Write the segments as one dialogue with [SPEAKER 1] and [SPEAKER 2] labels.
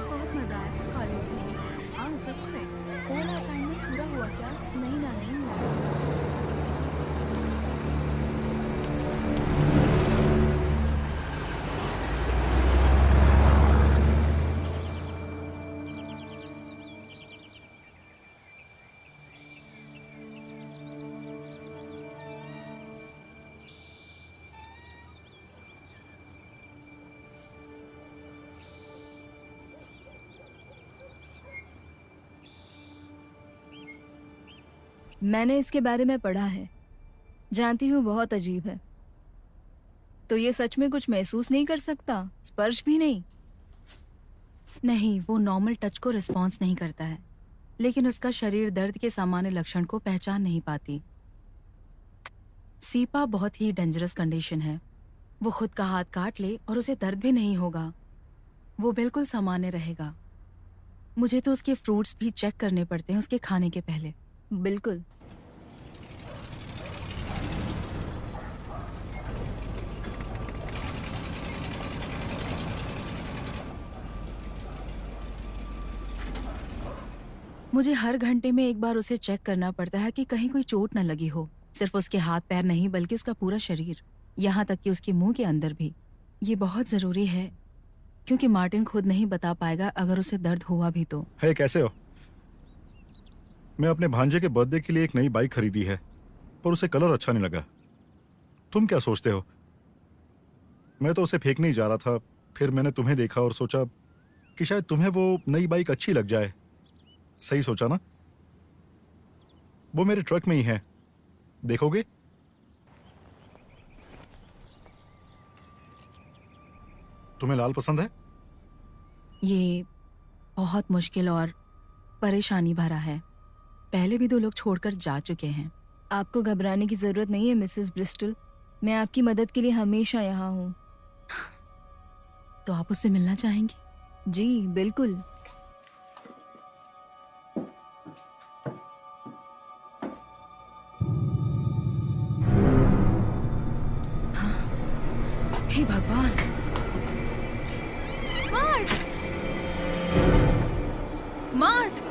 [SPEAKER 1] बहुत मजा आया कॉलेज में। हाँ सच में। वो वाला असाइनमेंट पूरा हुआ क्या? नहीं ना, नहीं हुआ।
[SPEAKER 2] मैंने इसके बारे में पढ़ा है, जानती हूँ बहुत अजीब है। तो ये सच में कुछ महसूस नहीं कर सकता, स्पर्श भी नहीं?
[SPEAKER 1] नहीं, वो नॉर्मल टच को रिस्पॉन्स नहीं करता है, लेकिन उसका शरीर दर्द के सामान्य लक्षण को पहचान नहीं पाती। सीपा बहुत ही डेंजरस कंडीशन है। वो खुद का हाथ काट ले और उसे दर्द भी नहीं होगा, वो बिल्कुल सामान्य रहेगा। मुझे तो उसके फ्रूट्स भी चेक करने पड़ते हैं उसके खाने के पहले।
[SPEAKER 2] बिल्कुल।
[SPEAKER 1] मुझे हर घंटे में एक बार उसे चेक करना पड़ता है कि कहीं कोई चोट न लगी हो। सिर्फ उसके हाथ पैर नहीं, बल्कि उसका पूरा शरीर, यहाँ तक कि उसके मुंह के अंदर भी। ये बहुत जरूरी है, क्योंकि मार्टिन खुद नहीं बता पाएगा अगर उसे दर्द हुआ भी तो।
[SPEAKER 3] हे, कैसे हो? मैं अपने भांजे के बर्थडे के लिए एक नई बाइक खरीदी है, पर उसे कलर अच्छा नहीं लगा। तुम क्या सोचते हो? मैं तो उसे फेंकने ही जा रहा था, फिर मैंने तुम्हें देखा और सोचा कि शायद तुम्हें वो नई बाइक अच्छी लग जाए। सही सोचा ना? वो मेरे ट्रक में ही है, देखोगे? तुम्हें लाल पसंद है?
[SPEAKER 1] ये बहुत मुश्किल और परेशानी भरा है। पहले भी 2 लोग छोड़कर जा चुके हैं।
[SPEAKER 2] आपको घबराने की जरूरत नहीं है मिसेस ब्रिस्टल, मैं आपकी मदद के लिए हमेशा यहाँ हूँ।
[SPEAKER 1] तो आप उससे मिलना चाहेंगी?
[SPEAKER 2] जी बिल्कुल।
[SPEAKER 1] हे भगवान! मार्ट! मार्ट!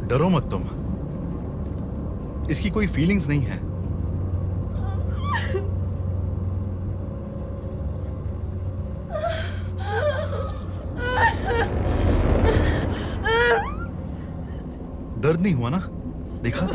[SPEAKER 3] डरो मत तुम, इसकी कोई फीलिंग्स नहीं है। दर्द नहीं हुआ ना? देखा?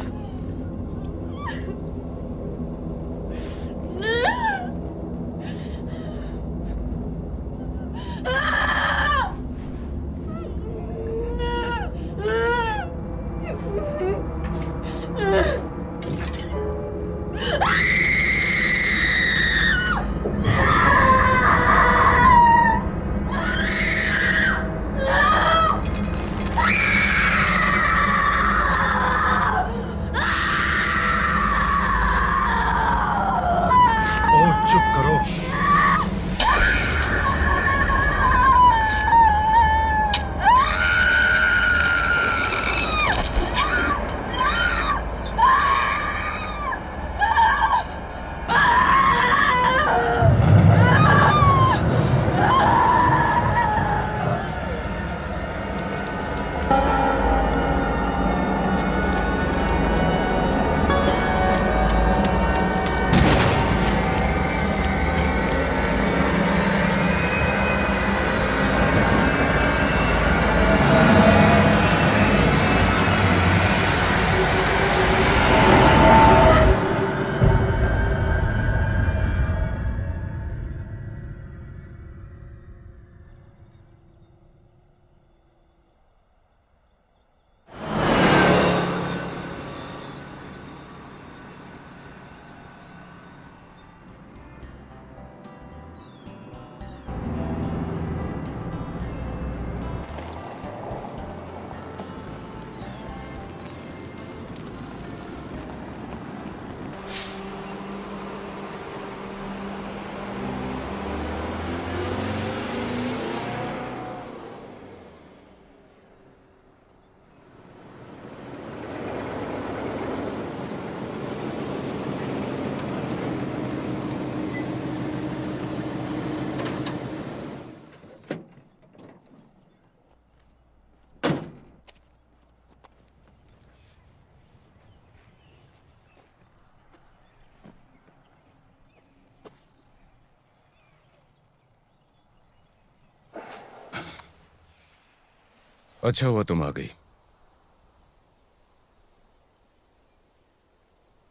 [SPEAKER 4] अच्छा हुआ तुम आ गई।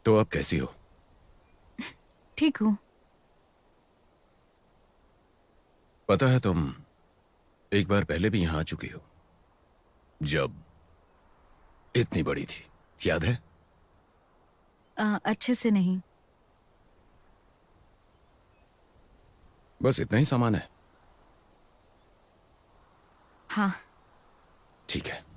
[SPEAKER 4] तो अब कैसी हो?
[SPEAKER 2] ठीक हूँ।
[SPEAKER 4] पता है तुम एक बार पहले भी यहां आ चुकी हो, जब इतनी बड़ी थी, याद है?
[SPEAKER 2] अच्छे से नहीं।
[SPEAKER 4] बस इतना ही सामान है।
[SPEAKER 2] हाँ।
[SPEAKER 4] ठीक है।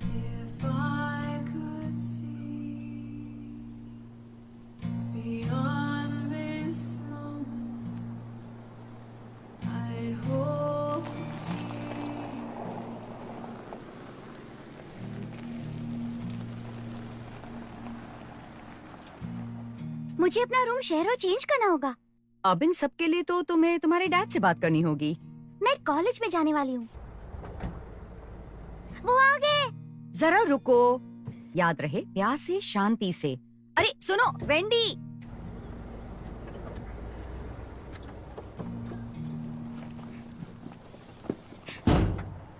[SPEAKER 5] If I could see beyond this moment, I'd hope to see.
[SPEAKER 6] मुझे अपना रूम शहर और चेंज करना होगा।
[SPEAKER 7] अब इन सब के लिए तो तुम्हें तुम्हारे डैड से बात करनी होगी।
[SPEAKER 6] मैं कॉलेज में जाने वाली हूँ। वो आ गए।
[SPEAKER 7] जरा रुको, याद रहे प्यार से, शांति से। अरे सुनो वेंडी,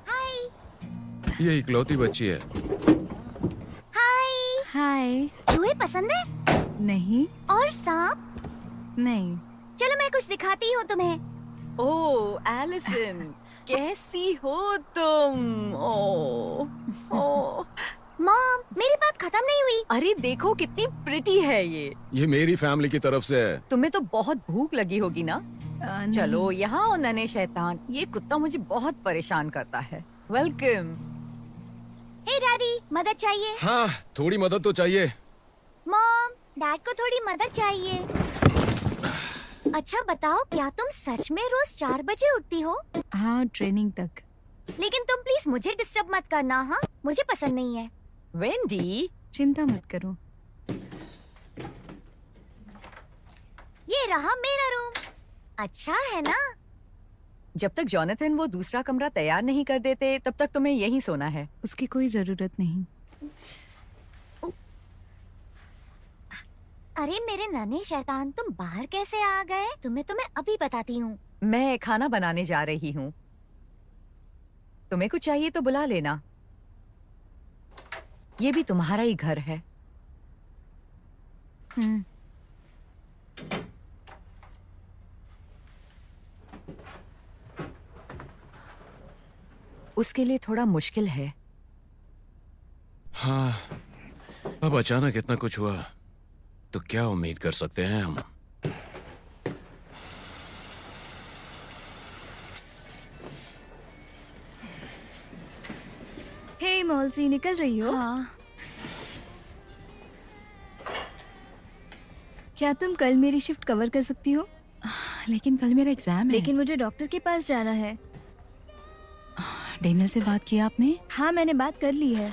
[SPEAKER 6] हाय।
[SPEAKER 4] ये इकलौती बच्ची है।
[SPEAKER 6] हाय।
[SPEAKER 2] हाय।
[SPEAKER 6] चूहे पसंद है?
[SPEAKER 2] नहीं।
[SPEAKER 6] और सांप?
[SPEAKER 2] नहीं।
[SPEAKER 6] चलो मैं कुछ दिखाती हूँ तुम्हें।
[SPEAKER 7] ओ एलिसन, कैसी हो तुम? ओ
[SPEAKER 6] मॉम, मेरी बात खत्म नहीं हुई।
[SPEAKER 7] अरे देखो कितनी प्रिटी है ये
[SPEAKER 4] मेरी फैमिली की तरफ से है।
[SPEAKER 7] तुम्हें तो बहुत भूख लगी होगी ना?
[SPEAKER 2] नहीं।
[SPEAKER 7] चलो यहाँ आओ नन्हे शैतान, ये कुत्ता मुझे बहुत परेशान करता है। वेलकम।
[SPEAKER 6] हे डैडी, मदद चाहिए?
[SPEAKER 4] हाँ, थोड़ी मदद तो चाहिए।
[SPEAKER 6] मॉम, डैड को थोड़ी मदद चाहिए। अच्छा बताओ, क्या तुम सच में रोज 4 बजे उठती हो?
[SPEAKER 2] हाँ, ट्रेनिंग तक।
[SPEAKER 6] लेकिन तुम प्लीज मुझे डिस्टर्ब मत करना। हाँ, मुझे पसंद नहीं है।
[SPEAKER 7] वेंडी,
[SPEAKER 2] चिंता मत करो।
[SPEAKER 6] ये रहा मेरा रूम। अच्छा है ना?
[SPEAKER 7] जब तक जॉनथन वो दूसरा कमरा तैयार नहीं कर देते तब तक तुम्हें यहीं सोना है।
[SPEAKER 2] उसकी कोई जरूरत नहीं।
[SPEAKER 6] अरे मेरे नन्हे शैतान, तुम बाहर कैसे आ गए? तुम्हें तो मैं अभी बताती हूँ।
[SPEAKER 7] मैं खाना बनाने जा रही हूँ, तुम्हें कुछ चाहिए तो बुला लेना। ये भी तुम्हारा ही घर है। उसके लिए थोड़ा मुश्किल है।
[SPEAKER 4] हाँ, अब अचानक इतना कुछ हुआ तो क्या उम्मीद कर सकते हैं हम?
[SPEAKER 2] हे मॉल्सी, निकल रही हो?
[SPEAKER 1] हाँ।
[SPEAKER 2] क्या तुम कल मेरी शिफ्ट कवर कर सकती हो?
[SPEAKER 1] लेकिन कल मेरा एग्जाम है।
[SPEAKER 2] लेकिन मुझे डॉक्टर के पास जाना है।
[SPEAKER 1] डेनियल से बात की आपने?
[SPEAKER 2] हाँ, मैंने बात कर ली है।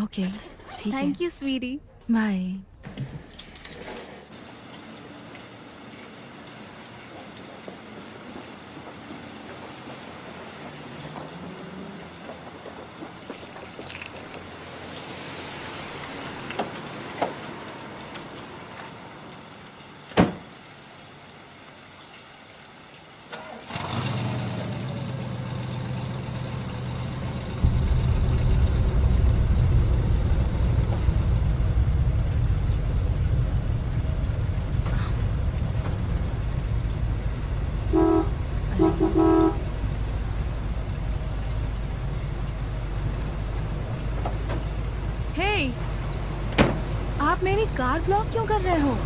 [SPEAKER 1] ओके, ठीक है।
[SPEAKER 2] Thank you sweetie.
[SPEAKER 1] Bye. Hey, आप मेरी कार ब्लॉक क्यों कर रहे हो?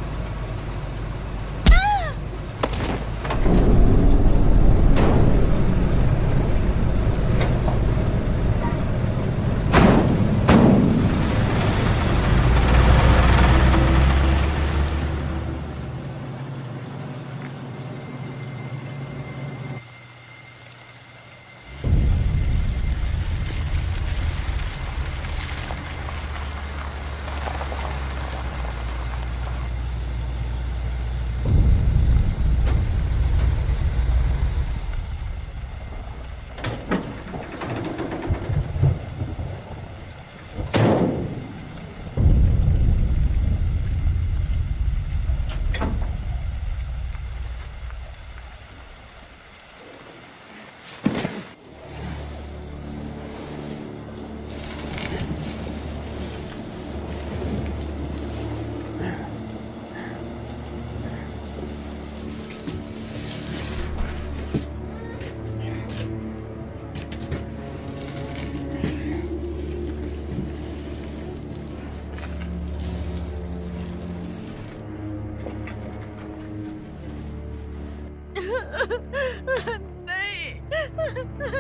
[SPEAKER 2] नहीं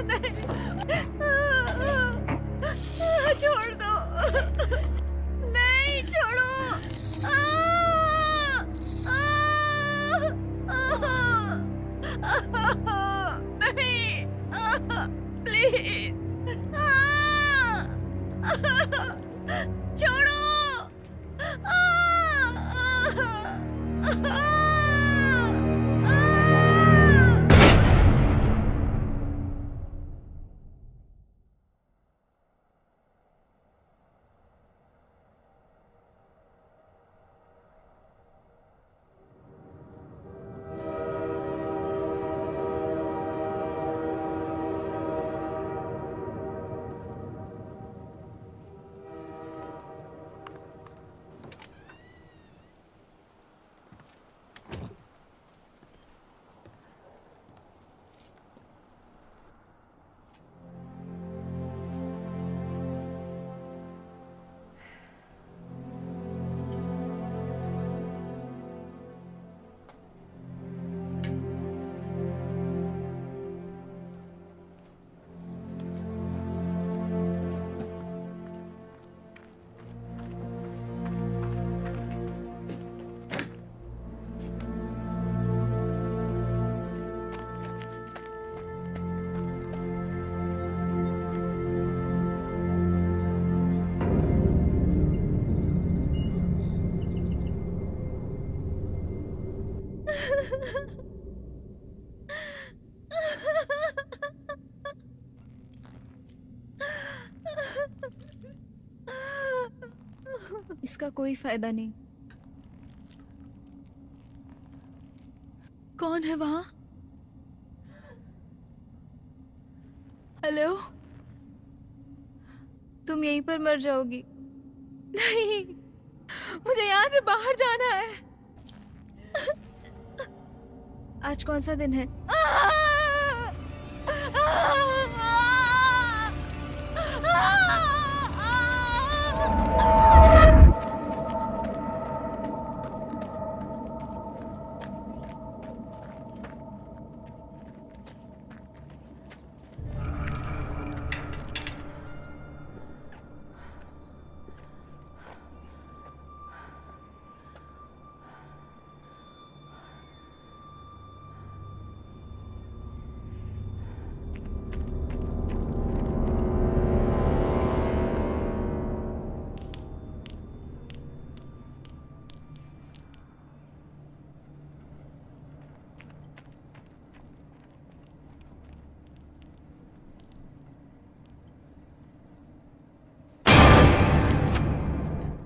[SPEAKER 2] नहीं, छोड़ दो, नहीं छोड़ो, नहीं, प्लीज छोड़ो। इसका कोई फायदा नहीं। कौन है वहां? हेलो, तुम यहीं पर मर जाओगी। नहीं, मुझे यहाँ से बाहर जाना है। आज कौन सा दिन है?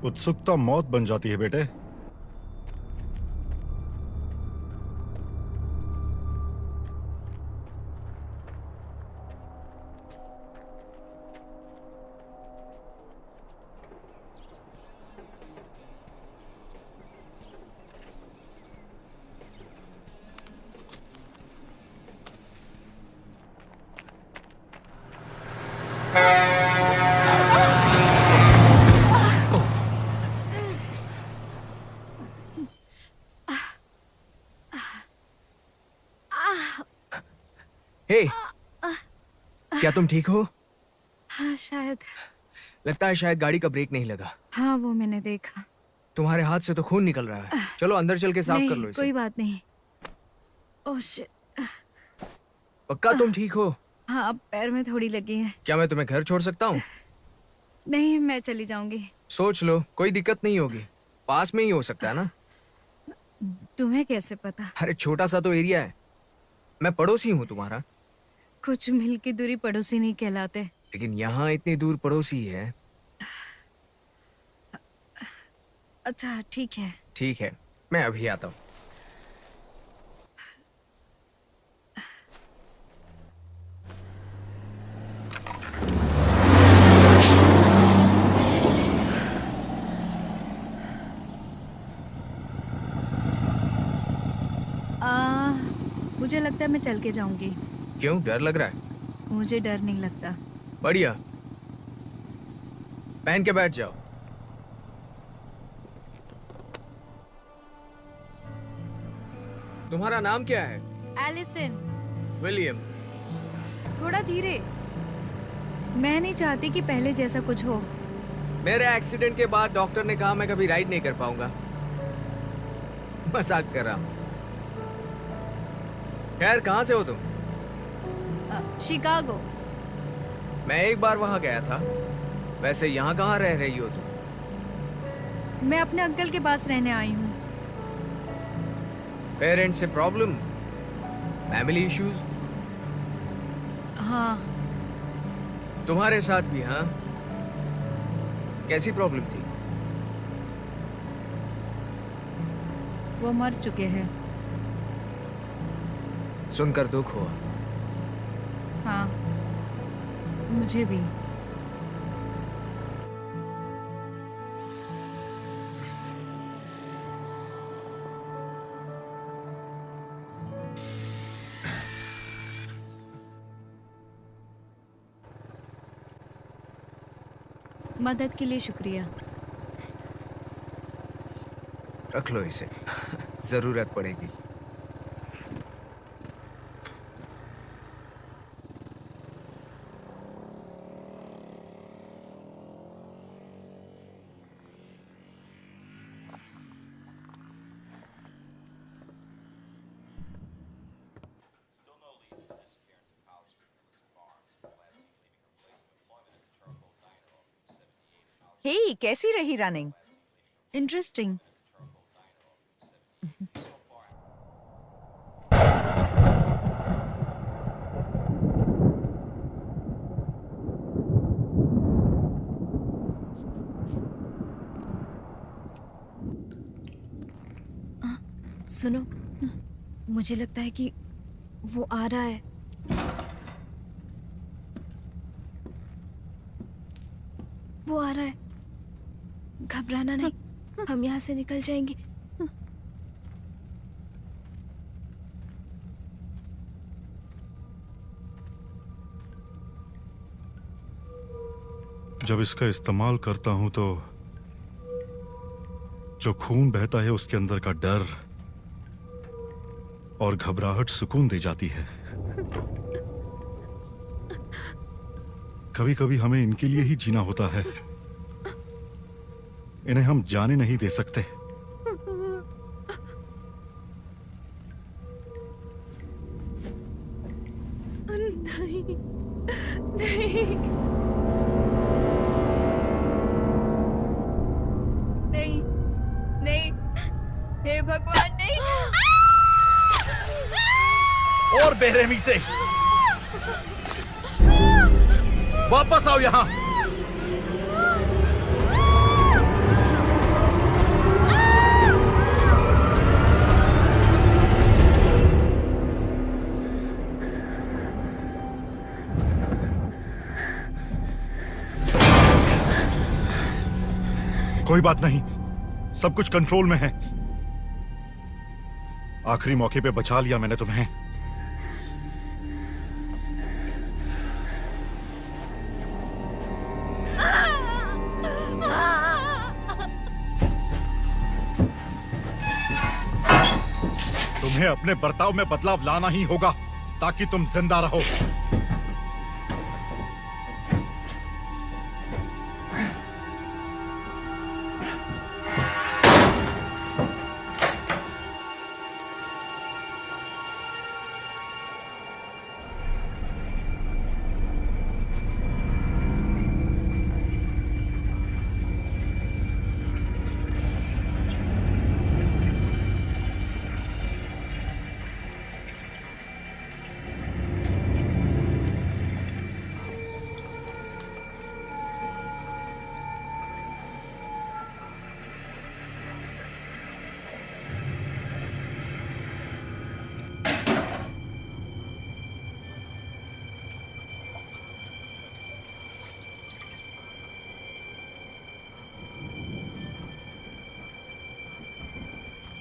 [SPEAKER 3] उत्सुकता मौत बन जाती है बेटे।
[SPEAKER 8] हे, क्या तुम ठीक हो?
[SPEAKER 2] हाँ शायद।
[SPEAKER 8] लगता है शायद गाड़ी का ब्रेक नहीं लगा।
[SPEAKER 2] हाँ वो मैंने देखा।
[SPEAKER 8] तुम्हारे हाथ से तो खून निकल रहा है। चलो अंदर चल के साफ
[SPEAKER 2] नहीं,
[SPEAKER 8] कर लो इसे।
[SPEAKER 2] कोई बात नहीं। Oh shit.
[SPEAKER 8] पक्का तुम ठीक हो?
[SPEAKER 2] हाँ अब पैर में थोड़ी लगी है।
[SPEAKER 8] क्या मैं तुम्हें घर छोड़ सकता हूँ?
[SPEAKER 2] नहीं मैं चली जाऊंगी।
[SPEAKER 8] सोच लो, कोई दिक्कत नहीं होगी। पास में ही हो सकता है ना।
[SPEAKER 2] तुम्हें कैसे पता?
[SPEAKER 8] अरे छोटा सा तो एरिया है। मैं पड़ोसी हूँ तुम्हारा।
[SPEAKER 2] कुछ मील की दूरी पड़ोसी नहीं कहलाते।
[SPEAKER 8] लेकिन यहाँ इतनी दूर पड़ोसी है।
[SPEAKER 2] अच्छा ठीक है।
[SPEAKER 8] ठीक है, मैं अभी आता हूँ।
[SPEAKER 2] मुझे लगता है मैं चल के जाऊंगी।
[SPEAKER 8] क्यों, डर लग रहा है?
[SPEAKER 2] मुझे डर नहीं लगता।
[SPEAKER 8] बढ़िया, पहन के बैठ जाओ। तुम्हारा नाम क्या है?
[SPEAKER 1] Alison,
[SPEAKER 8] William.
[SPEAKER 2] थोड़ा धीरे।
[SPEAKER 1] मैं नहीं चाहती कि पहले जैसा कुछ हो।
[SPEAKER 8] मेरे एक्सीडेंट के बाद डॉक्टर ने कहा मैं कभी राइड नहीं कर पाऊंगा। मजाक कर रहा हूं। खैर, कहां से हो तुम?
[SPEAKER 1] शिकागो।
[SPEAKER 8] मैं एक बार वहां गया था। वैसे यहाँ कहाँ रह रही हो तुम?
[SPEAKER 1] मैं अपने अंकल के पास रहने आई हूँ।
[SPEAKER 8] पेरेंट्स से प्रॉब्लम? Family issues?
[SPEAKER 1] हाँ,
[SPEAKER 8] तुम्हारे साथ भी? हाँ, कैसी प्रॉब्लम थी?
[SPEAKER 1] वो मर चुके हैं।
[SPEAKER 8] सुनकर दुख हुआ।
[SPEAKER 1] हाँ, मुझे भी। मदद के लिए शुक्रिया।
[SPEAKER 8] रख लो इसे, जरूरत पड़ेगी।
[SPEAKER 7] हे, कैसी रही रनिंग?
[SPEAKER 1] इंटरेस्टिंग।
[SPEAKER 2] सुनो, मुझे लगता है कि वो आ रहा है। वो आ रहा है। घबराना नहीं, हम यहाँ से निकल जाएंगे।
[SPEAKER 3] जब इसका इस्तेमाल करता हूं तो जो खून बहता है उसके अंदर का डर और घबराहट सुकून दे जाती है। कभी कभी हमें इनके लिए ही जीना होता है। इन्हें हम जाने नहीं दे सकते।
[SPEAKER 5] नहीं, नहीं,
[SPEAKER 2] नहीं, नहीं, हे भगवान, नहीं।
[SPEAKER 3] और बेरहमी से वापस आओ यहां। कोई बात नहीं, सब कुछ कंट्रोल में है। आखिरी मौके पे बचा लिया मैंने तुम्हें। तुम्हें अपने बर्ताव में बदलाव लाना ही होगा ताकि तुम जिंदा रहो।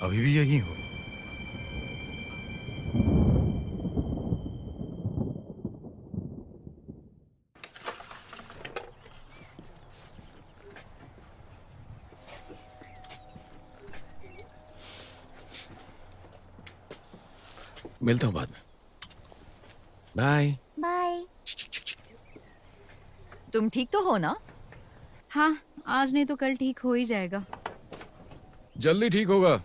[SPEAKER 3] अभी भी यही हो?
[SPEAKER 4] मिलता हूं बाद में। बाय।
[SPEAKER 6] बाय।
[SPEAKER 7] तुम ठीक तो हो ना?
[SPEAKER 2] हाँ, आज नहीं तो कल ठीक हो ही जाएगा।
[SPEAKER 4] जल्दी ठीक होगा।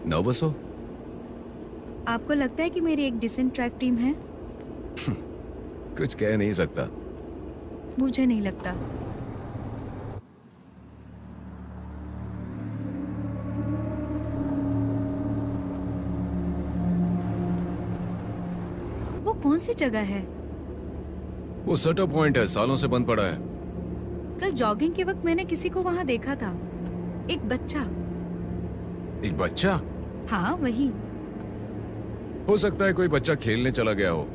[SPEAKER 4] नर्वस हो?
[SPEAKER 2] आपको लगता है कि मेरी एक डिसेंट ट्रैक टीम है?
[SPEAKER 4] कुछ कह नहीं सकता।
[SPEAKER 2] मुझे नहीं लगता। वो कौन सी जगह है?
[SPEAKER 4] वो सटर पॉइंट है, सालों से बंद पड़ा है।
[SPEAKER 2] कल जॉगिंग के वक्त मैंने किसी को वहां देखा था। एक बच्चा।
[SPEAKER 4] एक बच्चा?
[SPEAKER 2] हाँ, वही।
[SPEAKER 4] हो सकता है कोई बच्चा खेलने चला गया हो,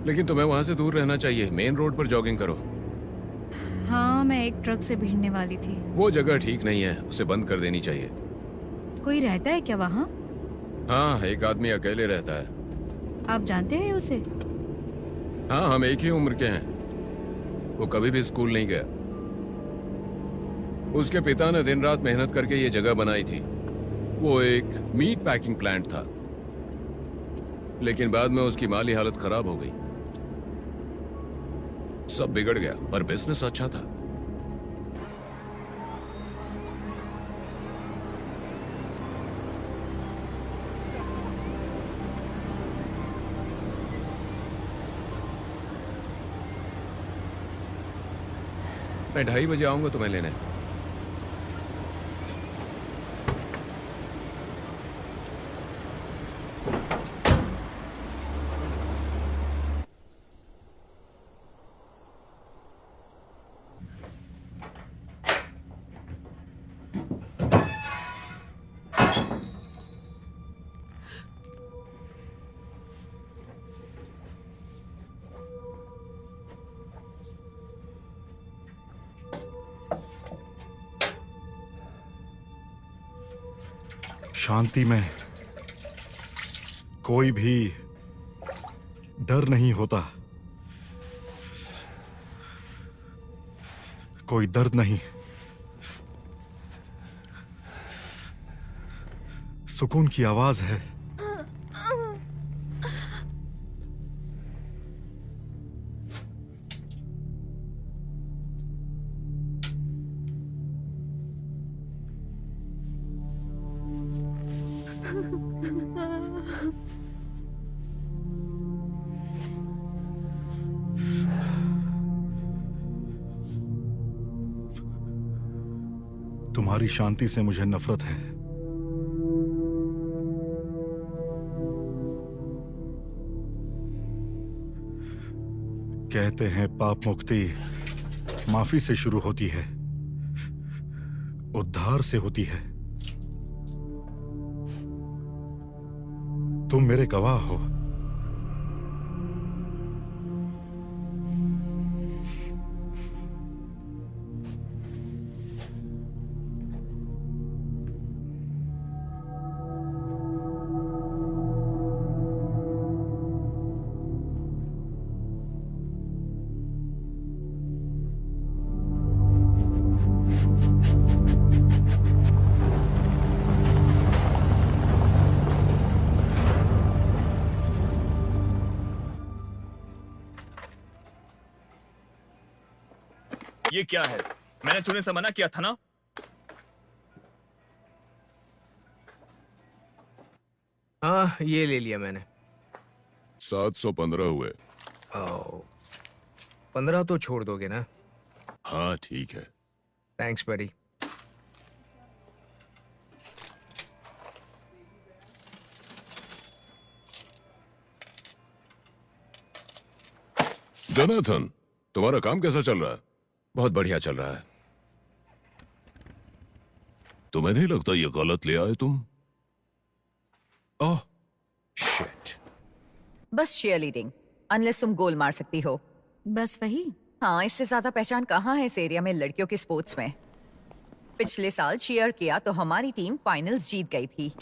[SPEAKER 4] लेकिन तुम्हें वहां से दूर रहना चाहिए। मेन रोड पर जॉगिंग करो।
[SPEAKER 2] हाँ, मैं एक ट्रक से भिड़ने वाली थी।
[SPEAKER 4] वो जगह ठीक नहीं है, उसे बंद कर देनी चाहिए।
[SPEAKER 2] कोई रहता है क्या वहाँ?
[SPEAKER 4] हाँ, एक आदमी अकेले रहता है।
[SPEAKER 2] आप जानते हैं उसे?
[SPEAKER 4] हाँ, हम एक ही उम्र के हैं। वो कभी भी स्कूल नहीं गया। उसके पिता ने दिन रात मेहनत करके ये जगह बनाई थी। वो एक मीट पैकिंग प्लांट था, लेकिन बाद में उसकी माली हालत खराब हो गई। सब बिगड़ गया, पर बिजनेस अच्छा था। मैं 2:30 बजे आऊंगा तुम्हें लेने।
[SPEAKER 3] शांति में कोई भी डर नहीं होता, कोई दर्द नहीं, सुकून की आवाज है। तुम्हारी शांति से मुझे नफरत है। कहते हैं पाप मुक्ति माफी से शुरू होती है, उद्धार से होती है। तुम मेरे गवाह हो।
[SPEAKER 9] ये क्या है? मैंने छूने से मना किया था ना।
[SPEAKER 8] हाँ, ये ले लिया मैंने।
[SPEAKER 4] 715 हुए।
[SPEAKER 8] 15 तो छोड़ दोगे ना?
[SPEAKER 4] हाँ ठीक है।
[SPEAKER 8] थैंक्स बड़ी।
[SPEAKER 4] जोनाथन, तुम्हारा काम कैसा चल रहा है? बहुत बढ़िया चल रहा है। तुम्हें नहीं लगता ये गलत ले आए तुम? Oh shit.
[SPEAKER 7] बस cheer लीडिंग, अनलेस तुम गोल मार सकती हो।
[SPEAKER 2] बस वही।
[SPEAKER 7] हाँ, इससे ज्यादा पहचान कहाँ है इस एरिया में लड़कियों के स्पोर्ट्स में। पिछले साल चीयर किया तो हमारी टीम फाइनल्स जीत गई थी।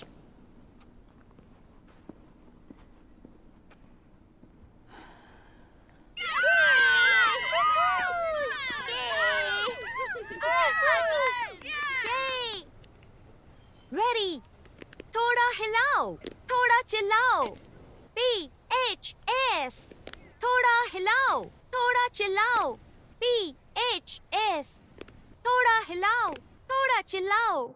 [SPEAKER 5] हिलाओ, थोड़ा चिल्लाओ। PHS। थोड़ा हिलाओ, थोड़ा चिल्लाओ। PHS। थोड़ा हिलाओ, थोड़ा चिल्लाओ।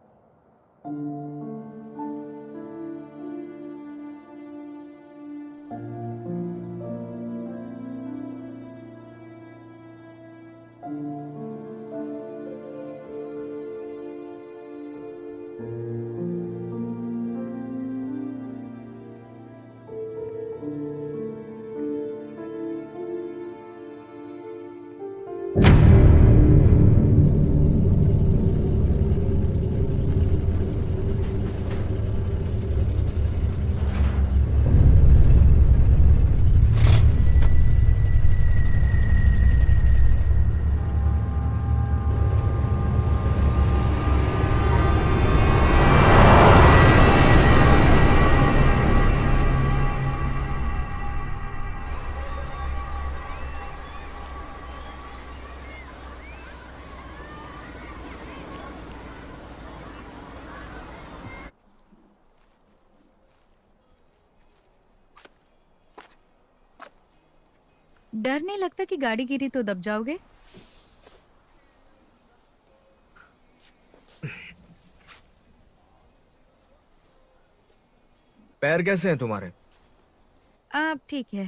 [SPEAKER 2] डर नहीं लगता कि गाड़ी गिरी तो दब जाओगे?
[SPEAKER 8] पैर कैसे हैं तुम्हारे?
[SPEAKER 2] आप ठीक है।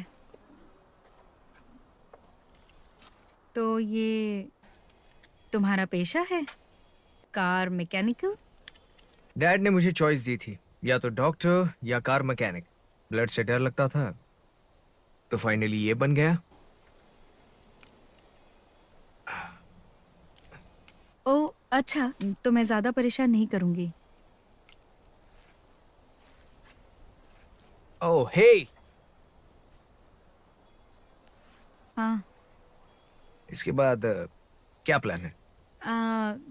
[SPEAKER 2] तो ये तुम्हारा पेशा है, कार मैकेनिकल?
[SPEAKER 8] डैड ने मुझे चॉइस दी थी, या तो डॉक्टर या कार मैकेनिक। ब्लड से डर लगता था, तो फाइनली ये बन गया।
[SPEAKER 2] ओ अच्छा, तो मैं ज्यादा परेशान नहीं करूंगी।
[SPEAKER 8] ओह हे,
[SPEAKER 2] हाँ।
[SPEAKER 8] इसके बाद क्या प्लान है?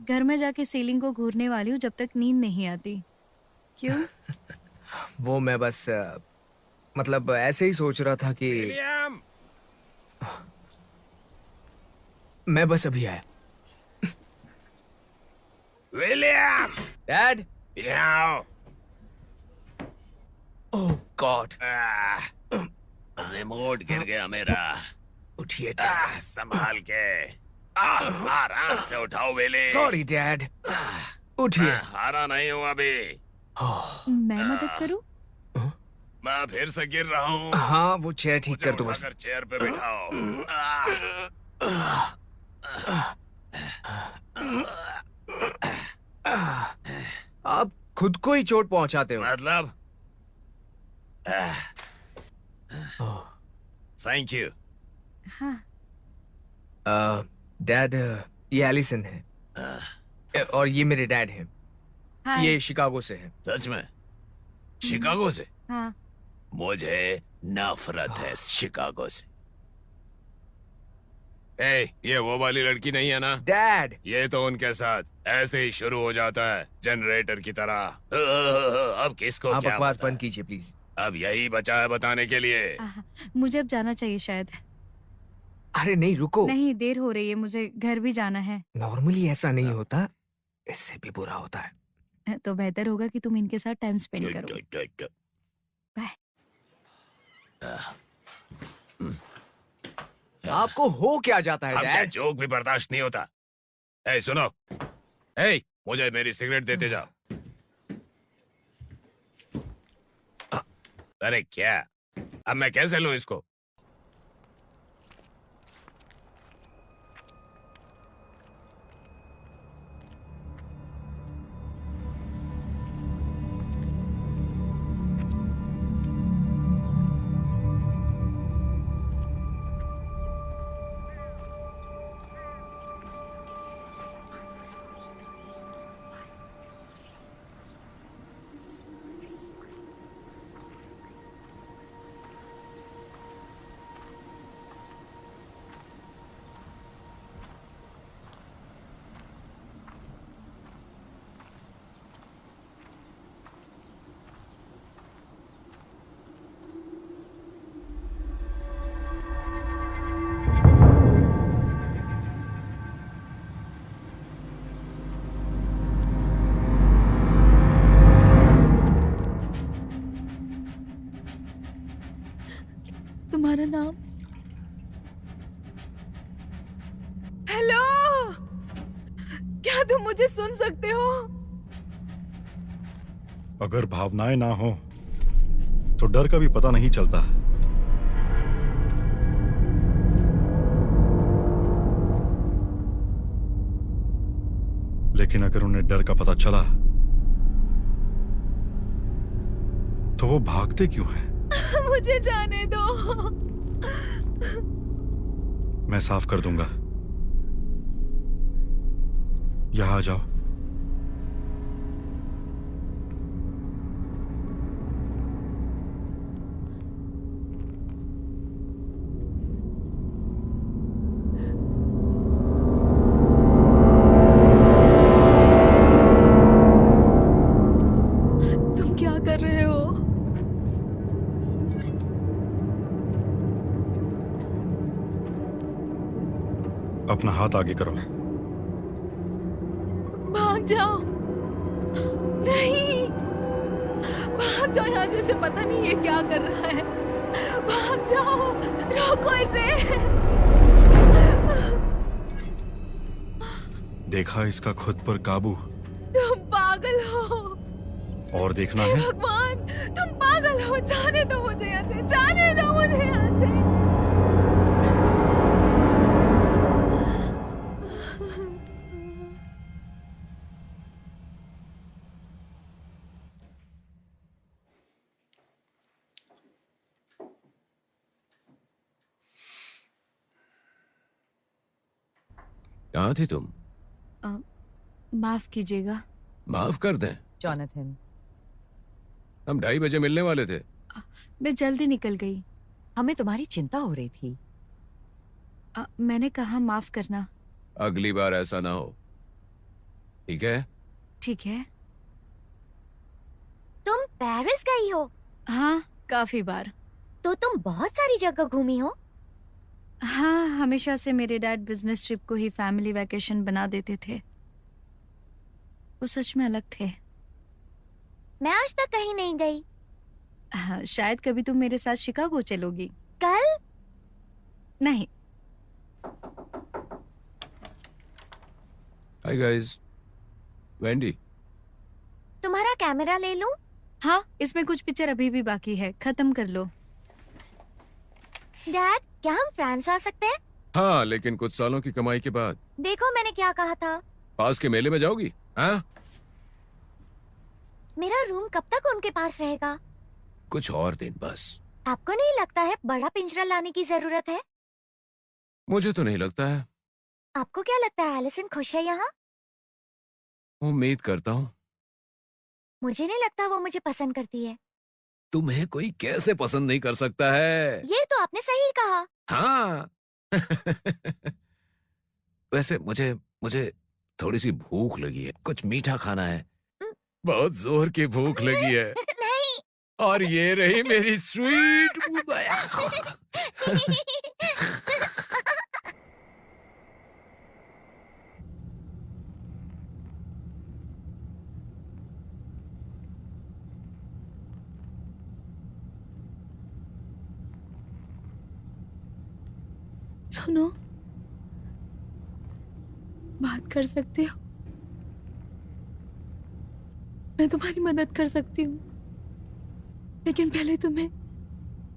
[SPEAKER 2] घर में जाके सीलिंग को घूरने वाली हूँ जब तक नींद नहीं आती। क्यों?
[SPEAKER 8] वो मैं बस मतलब ऐसे ही सोच रहा था कि मैं बस अभी आया।
[SPEAKER 4] विलियम!
[SPEAKER 8] डैड!
[SPEAKER 4] यहाँ
[SPEAKER 8] ओह गॉड!
[SPEAKER 4] रिमोट गिर गया मेरा।
[SPEAKER 8] उठिए
[SPEAKER 4] संभाल के। आराम से उठाओ विली।
[SPEAKER 8] Sorry dad. उठिए।
[SPEAKER 4] मैं हारा नहीं हूँ अभी।
[SPEAKER 2] मैं मदद करूं?
[SPEAKER 4] मैं फिर से गिर रहा हूँ।
[SPEAKER 8] हाँ, वो चेयर ठीक
[SPEAKER 4] मुझे
[SPEAKER 8] कर दो बस।
[SPEAKER 4] उठाकर चेयर पे बिठाओ।
[SPEAKER 8] आप खुद को ही चोट पहुंचाते हो।
[SPEAKER 4] मतलब? Thank you.
[SPEAKER 2] हाँ।
[SPEAKER 8] डैड, ये एलिसन है और ये मेरे डैड हैं।
[SPEAKER 2] हाय।
[SPEAKER 8] ये शिकागो से है।
[SPEAKER 4] सच में? शिकागो से?
[SPEAKER 2] हाँ।
[SPEAKER 4] मुझे नफरत है शिकागो से। ए, ये वो वाली लड़की नहीं है ना?
[SPEAKER 8] डैड!
[SPEAKER 4] ये तो उनके साथ ऐसे ही शुरू हो जाता है, जनरेटर की तरह। अब किसको
[SPEAKER 8] आप
[SPEAKER 4] क्या
[SPEAKER 8] बकवास
[SPEAKER 4] बताएं?
[SPEAKER 8] बंद कीजिए प्लीज।
[SPEAKER 4] अब यही बचा है बताने के लिए।
[SPEAKER 2] मुझे अब जाना चाहिए शायद।
[SPEAKER 8] अरे नहीं, रुको।
[SPEAKER 2] नहीं, देर हो रही है, मुझे घर भी जाना है।
[SPEAKER 8] नॉर्मली ऐसा नहीं होता, इससे भी बुरा होता है।
[SPEAKER 2] तो बेहतर होगा कि तुम इनके साथ टाइम स्पेंड करो। बाय।
[SPEAKER 8] आपको हो क्या जाता है
[SPEAKER 4] अब क्या
[SPEAKER 8] डैड?
[SPEAKER 4] जोक भी बर्दाश्त नहीं होता। ए सुनो, ए मुझे मेरी सिगरेट देते जाओ। अरे क्या, अब मैं कैसे लूं इसको?
[SPEAKER 1] तुम्हारा नाम? हेलो, क्या तुम मुझे सुन सकते हो?
[SPEAKER 3] अगर भावनाएं ना हो तो डर का भी पता नहीं चलता। लेकिन अगर उन्हें डर का पता चला तो वो भागते क्यों हैं?
[SPEAKER 1] मुझे जाने दो।
[SPEAKER 3] मैं साफ कर दूंगा। यहां आ जाओ।
[SPEAKER 1] तुम क्या कर रहे हो?
[SPEAKER 3] अपना हाथ आगे करो।
[SPEAKER 1] भाग जाओ। नहीं, भाग जाओ यहाँ से। उसे पता नहीं ये क्या कर रहा है। भाग जाओ, रोको इसे।
[SPEAKER 3] देखा इसका खुद पर काबू।
[SPEAKER 1] तुम पागल हो।
[SPEAKER 3] और देखना
[SPEAKER 1] हे
[SPEAKER 3] है।
[SPEAKER 1] भगवान, तुम पागल हो। जाने दो मुझे यहाँ से, जाने दो मुझे यहाँ से।
[SPEAKER 4] कहाँ थी तुम?
[SPEAKER 1] माफ कीजिएगा।
[SPEAKER 4] माफ कर दें,
[SPEAKER 7] जॉनथन,
[SPEAKER 4] हम 2:30 बजे मिलने वाले थे।
[SPEAKER 1] मैं जल्दी निकल गई।
[SPEAKER 7] हमें तुम्हारी चिंता हो रही थी।
[SPEAKER 1] मैंने कहा माफ करना।
[SPEAKER 4] अगली बार ऐसा ना हो, ठीक है?
[SPEAKER 1] ठीक है।
[SPEAKER 6] तुम पेरिस गई हो?
[SPEAKER 1] हाँ, काफी बार।
[SPEAKER 6] तो तुम बहुत सारी जगह घूमी हो।
[SPEAKER 1] हाँ, हमेशा से मेरे डैड बिजनेस ट्रिप को ही फैमिली वैकेशन बना देते थे। वो सच में अलग थे।
[SPEAKER 6] मैं आज तक कहीं नहीं गई।
[SPEAKER 1] हाँ, शायद कभी तुम मेरे साथ शिकागो चलोगी।
[SPEAKER 6] कल?
[SPEAKER 1] नहीं।
[SPEAKER 4] Hi guys, Wendy.
[SPEAKER 6] तुम्हारा कैमरा ले लूं?
[SPEAKER 1] हाँ, इसमें कुछ पिक्चर अभी भी बाकी है, खत्म कर लो।
[SPEAKER 6] डैड, क्या हम फ्रांस आ सकते हैं?
[SPEAKER 4] हाँ, लेकिन कुछ सालों की कमाई के बाद।
[SPEAKER 6] देखो मैंने क्या कहा था।
[SPEAKER 4] पास के मेले में जाओगी? हाँ?
[SPEAKER 6] मेरा रूम कब तक उनके पास रहेगा?
[SPEAKER 4] कुछ और दिन बस।
[SPEAKER 6] आपको नहीं लगता है बड़ा पिंजरा लाने की जरूरत है?
[SPEAKER 4] मुझे तो नहीं लगता है।
[SPEAKER 6] आपको क्या लगता है एलिसन खुश है यहाँ?
[SPEAKER 4] उम्मीद करता हूँ।
[SPEAKER 6] मुझे नहीं लगता वो मुझे पसंद करती है।
[SPEAKER 4] तुम्हें कोई कैसे पसंद नहीं कर सकता है?
[SPEAKER 6] ये तो आपने सही कहा।
[SPEAKER 4] हाँ। वैसे मुझे मुझे थोड़ी सी भूख लगी है, कुछ मीठा खाना है। बहुत जोर की भूख लगी है।
[SPEAKER 6] नहीं।
[SPEAKER 4] और ये रही मेरी स्वीट।
[SPEAKER 1] सुनो, बात कर सकते हो? मैं तुम्हारी मदद कर सकती हूँ, लेकिन पहले तुम्हें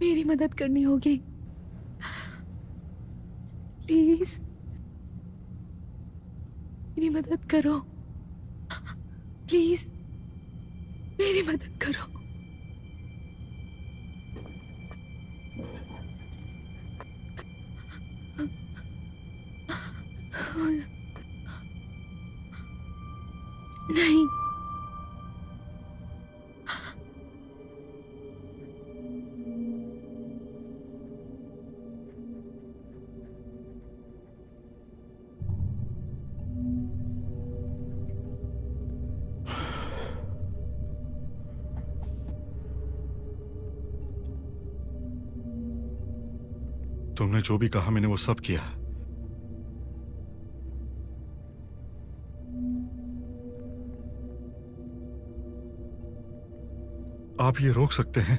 [SPEAKER 1] मेरी मदद करनी होगी। प्लीज मेरी मदद करो। प्लीज मेरी मदद करो। नहीं।
[SPEAKER 3] तुमने जो भी कहा मैंने वो सब किया। आप ये रोक सकते हैं?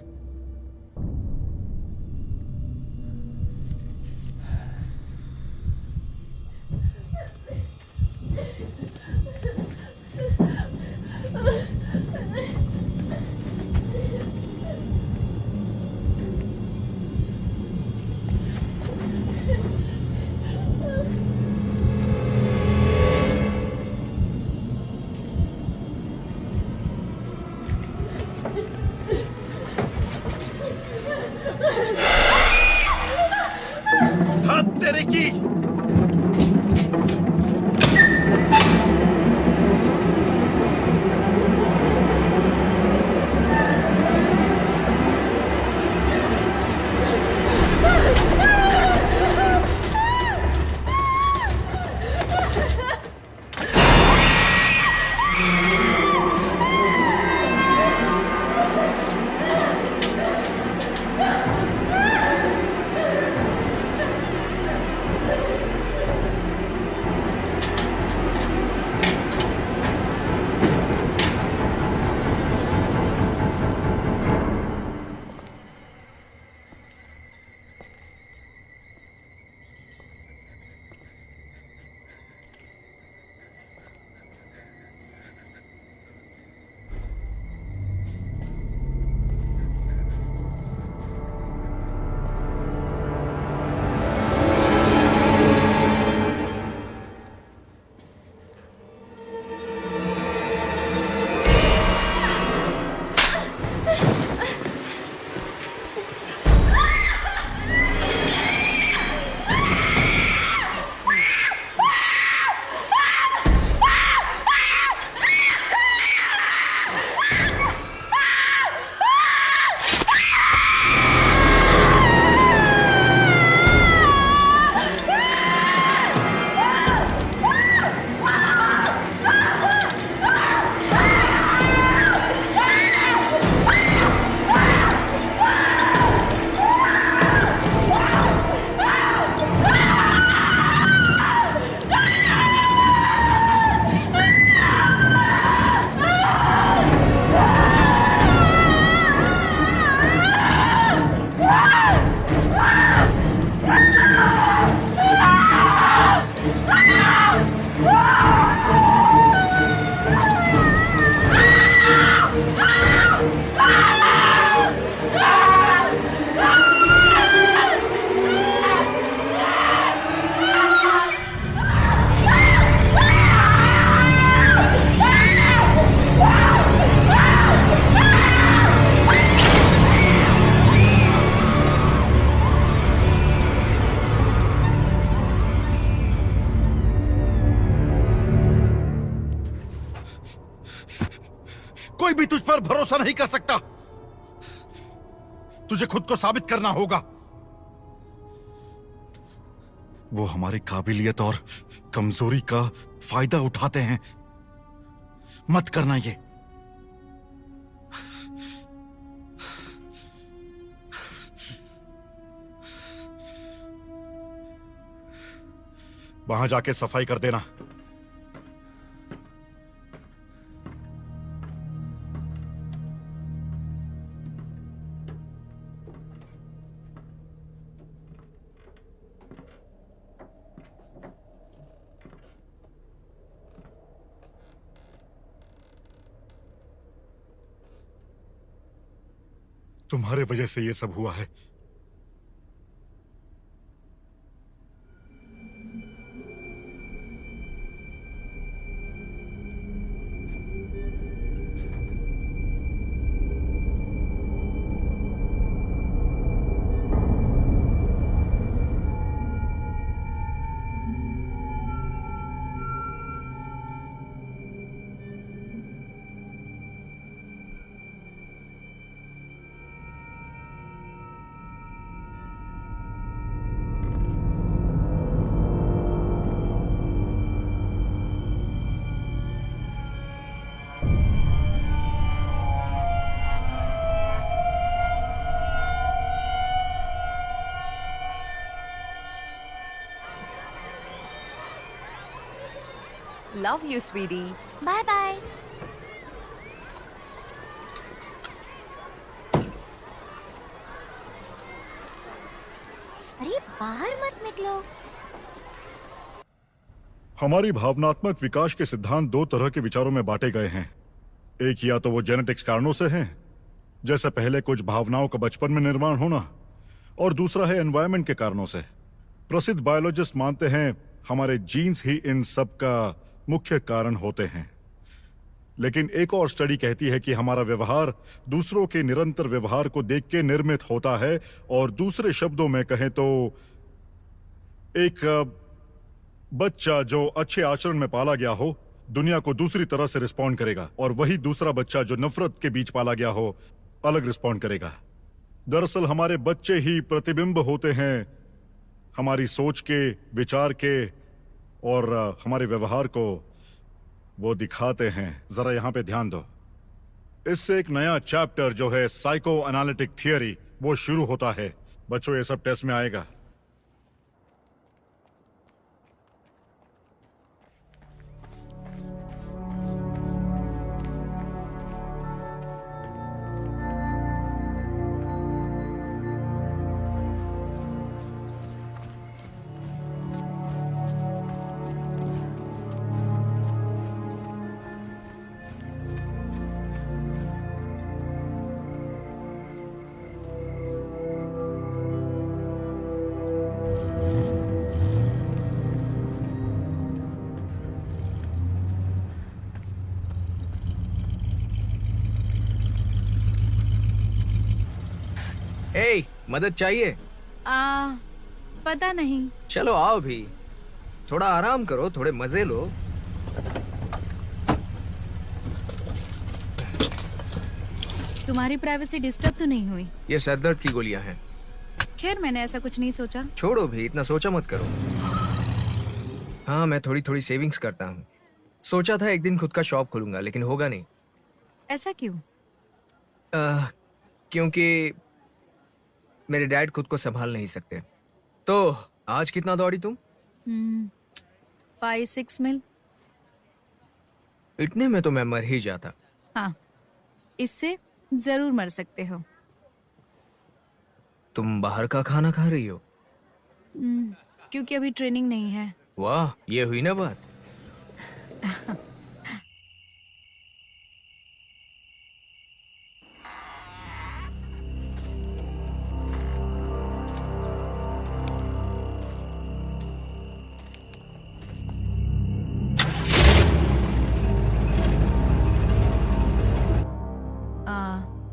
[SPEAKER 3] पर भरोसा नहीं कर सकता। तुझे खुद को साबित करना होगा। वो हमारी काबिलियत और कमजोरी का फायदा उठाते हैं। मत करना ये। वहां जाके सफाई कर देना। तुम्हारे वजह से ये सब हुआ है।
[SPEAKER 7] Love you sweetie.
[SPEAKER 6] Bye bye. अरे बाहर मत निकलो।
[SPEAKER 3] हमारी भावनात्मक विकास के सिद्धांत दो तरह के विचारों में बांटे गए हैं। एक या तो वो जेनेटिक्स कारणों से हैं, जैसे पहले कुछ भावनाओं का बचपन में निर्माण होना, और दूसरा है एनवायरनमेंट के कारणों से। प्रसिद्ध बायोलॉजिस्ट मानते हैं हमारे जीन्स ही इन सब का मुख्य कारण होते हैं। लेकिन एक और स्टडी कहती है कि हमारा व्यवहार दूसरों के निरंतर व्यवहार को देख के निर्मित होता है, और दूसरे शब्दों में कहें तो एक बच्चा जो अच्छे आचरण में पाला गया हो दुनिया को दूसरी तरह से रिस्पॉन्ड करेगा, और वही दूसरा बच्चा जो नफरत के बीच पाला गया हो अलग रिस्पॉन्ड करेगा। दरअसल हमारे बच्चे ही प्रतिबिंब होते हैं हमारी सोच के, विचार के और हमारे व्यवहार को वो दिखाते हैं। जरा यहां पे ध्यान दो। इससे एक नया चैप्टर जो है साइको एनालिटिक थियरी वो शुरू होता है। बच्चों ये सब टेस्ट में आएगा।
[SPEAKER 8] हे, मदद चाहिए?
[SPEAKER 1] पता नहीं।
[SPEAKER 8] चलो आओ भी, थोड़ा आराम करो, थोड़े मजे लो।
[SPEAKER 1] तुम्हारी प्राइवेसी डिस्टर्ब तो नहीं हुई?
[SPEAKER 8] ये सरदर्द की गोलियां हैं।
[SPEAKER 1] खैर मैंने ऐसा कुछ नहीं सोचा।
[SPEAKER 8] छोड़ो भी, इतना सोचा मत करो। हाँ, मैं थोड़ी थोड़ी सेविंग्स करता हूँ। सोचा था एक दिन खुद का शॉप खोलूंगा, लेकिन होगा नहीं।
[SPEAKER 1] ऐसा क्यों?
[SPEAKER 8] क्योंकि मेरे डैड खुद को संभाल नहीं सकते। तो आज कितना दौड़ी तुम?
[SPEAKER 1] 5-6 मील।
[SPEAKER 8] इतने में तो मैं मर ही जाता।
[SPEAKER 1] हाँ, इससे जरूर मर सकते हो।
[SPEAKER 8] तुम बाहर का खाना खा रही हो?
[SPEAKER 1] क्योंकि अभी ट्रेनिंग नहीं है।
[SPEAKER 8] वाह, ये हुई ना बात।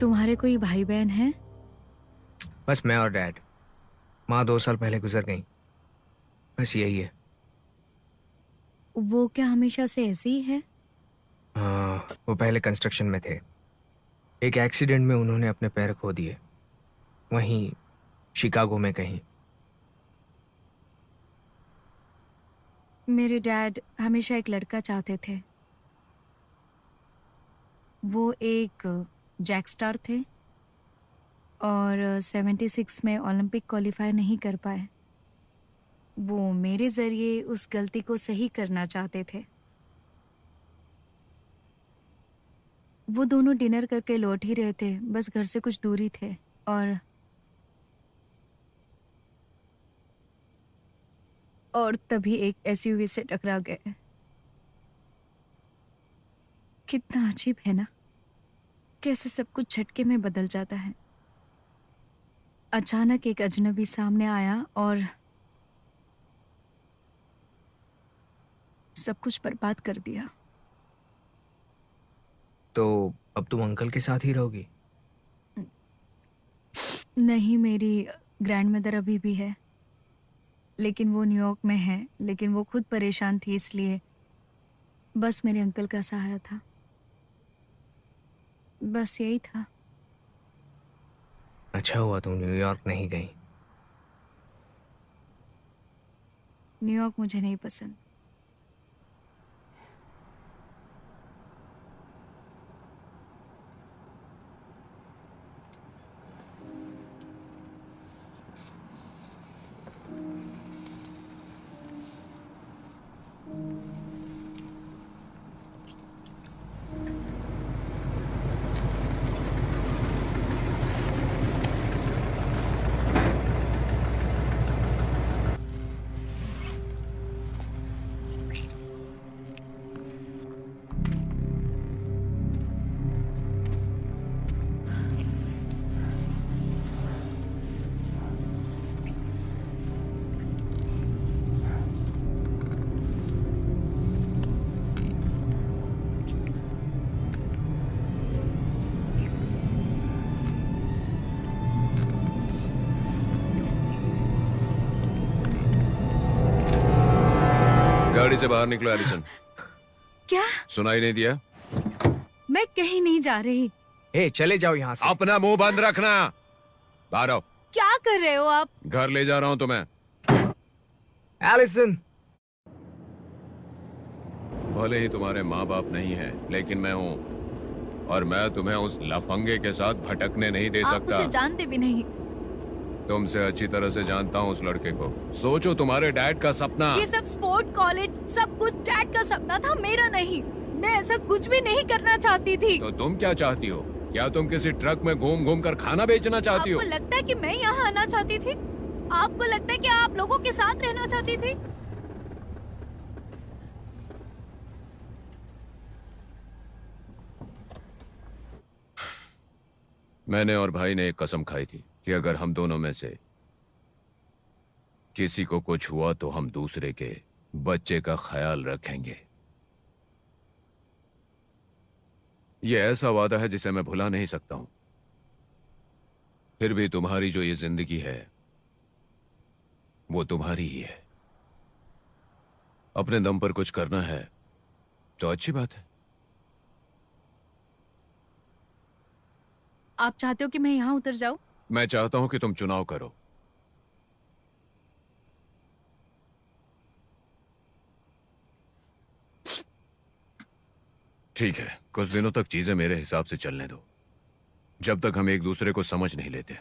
[SPEAKER 1] तुम्हारे कोई भाई बहन हैं?
[SPEAKER 8] बस मैं और डैड। माँ 2 साल पहले गुजर गई। बस यही है।
[SPEAKER 1] वो क्या हमेशा से ऐसे ही है?
[SPEAKER 8] हाँ, वो पहले कंस्ट्रक्शन में थे। एक एक्सीडेंट में उन्होंने अपने पैर खो दिए, वहीं शिकागो में कहीं।
[SPEAKER 2] मेरे डैड हमेशा एक लड़का चाहते थे। वो एक जैक स्टार थे और 76 में ओलंपिक क्वालिफाई नहीं कर पाए। वो मेरे जरिए उस गलती को सही करना चाहते थे। वो दोनों डिनर करके लौट ही रहे थे, बस घर से कुछ दूरी थे और तभी एक एसयूवी से टकरा गए। कितना अजीब है ना, कैसे सब कुछ झटके में बदल जाता है। अचानक एक अजनबी सामने आया और सब कुछ बर्बाद कर दिया।
[SPEAKER 8] तो अब तुम अंकल के साथ ही रहोगी?
[SPEAKER 2] नहीं, मेरी ग्रैंडमदर अभी भी है, लेकिन वो न्यूयॉर्क में है। लेकिन वो खुद परेशान थी, इसलिए बस मेरे अंकल का सहारा था। बस यही था।
[SPEAKER 8] अच्छा हुआ तुम न्यूयॉर्क नहीं गई।
[SPEAKER 2] न्यूयॉर्क मुझे नहीं पसंद।
[SPEAKER 4] गाड़ी से बाहर निकलो एलिसन।
[SPEAKER 2] क्या?
[SPEAKER 4] सुनाई नहीं दिया?
[SPEAKER 2] मैं कहीं नहीं जा रही।
[SPEAKER 8] ए, चले जाओ यहाँ से।
[SPEAKER 4] अपना मुंह बंद रखना। बाहर आओ।
[SPEAKER 2] क्या कर रहे हो आप?
[SPEAKER 4] घर ले जा रहा हूँ तुम्हें।
[SPEAKER 8] एलिसन,
[SPEAKER 4] भले ही तुम्हारे माँ बाप नहीं है, लेकिन मैं हूँ और मैं तुम्हें उस लफंगे के साथ भटकने नहीं दे
[SPEAKER 2] आप
[SPEAKER 4] सकता।
[SPEAKER 2] उसे जानते भी नहीं।
[SPEAKER 4] तुमसे अच्छी तरह से जानता हूँ उस लड़के को। सोचो, तुम्हारे डैड का सपना।
[SPEAKER 2] ये सब स्पोर्ट कॉलेज सब कुछ डैड का सपना था, मेरा नहीं। मैं ऐसा कुछ भी नहीं करना चाहती थी।
[SPEAKER 4] तो तुम क्या चाहती हो? क्या तुम किसी ट्रक में घूम घूम कर खाना बेचना चाहती हो?
[SPEAKER 2] आपको लगता है कि मैं यहाँ आना चाहती थी? आपको लगता है कि आप लोगों के साथ रहना चाहती थी?
[SPEAKER 4] मैंने और भाई ने एक कसम खाई थी कि अगर हम दोनों में से किसी को कुछ हुआ तो हम दूसरे के बच्चे का ख्याल रखेंगे। यह ऐसा वादा है जिसे मैं भुला नहीं सकता हूं। फिर भी तुम्हारी जो ये जिंदगी है वो तुम्हारी ही है। अपने दम पर कुछ करना है तो अच्छी बात है।
[SPEAKER 2] आप चाहते हो कि मैं यहाँ उतर जाऊं?
[SPEAKER 4] मैं चाहता हूं कि तुम चुनाव करो। ठीक है, कुछ दिनों तक चीजें मेरे हिसाब से चलने दो, जब तक हम एक दूसरे को समझ नहीं लेते।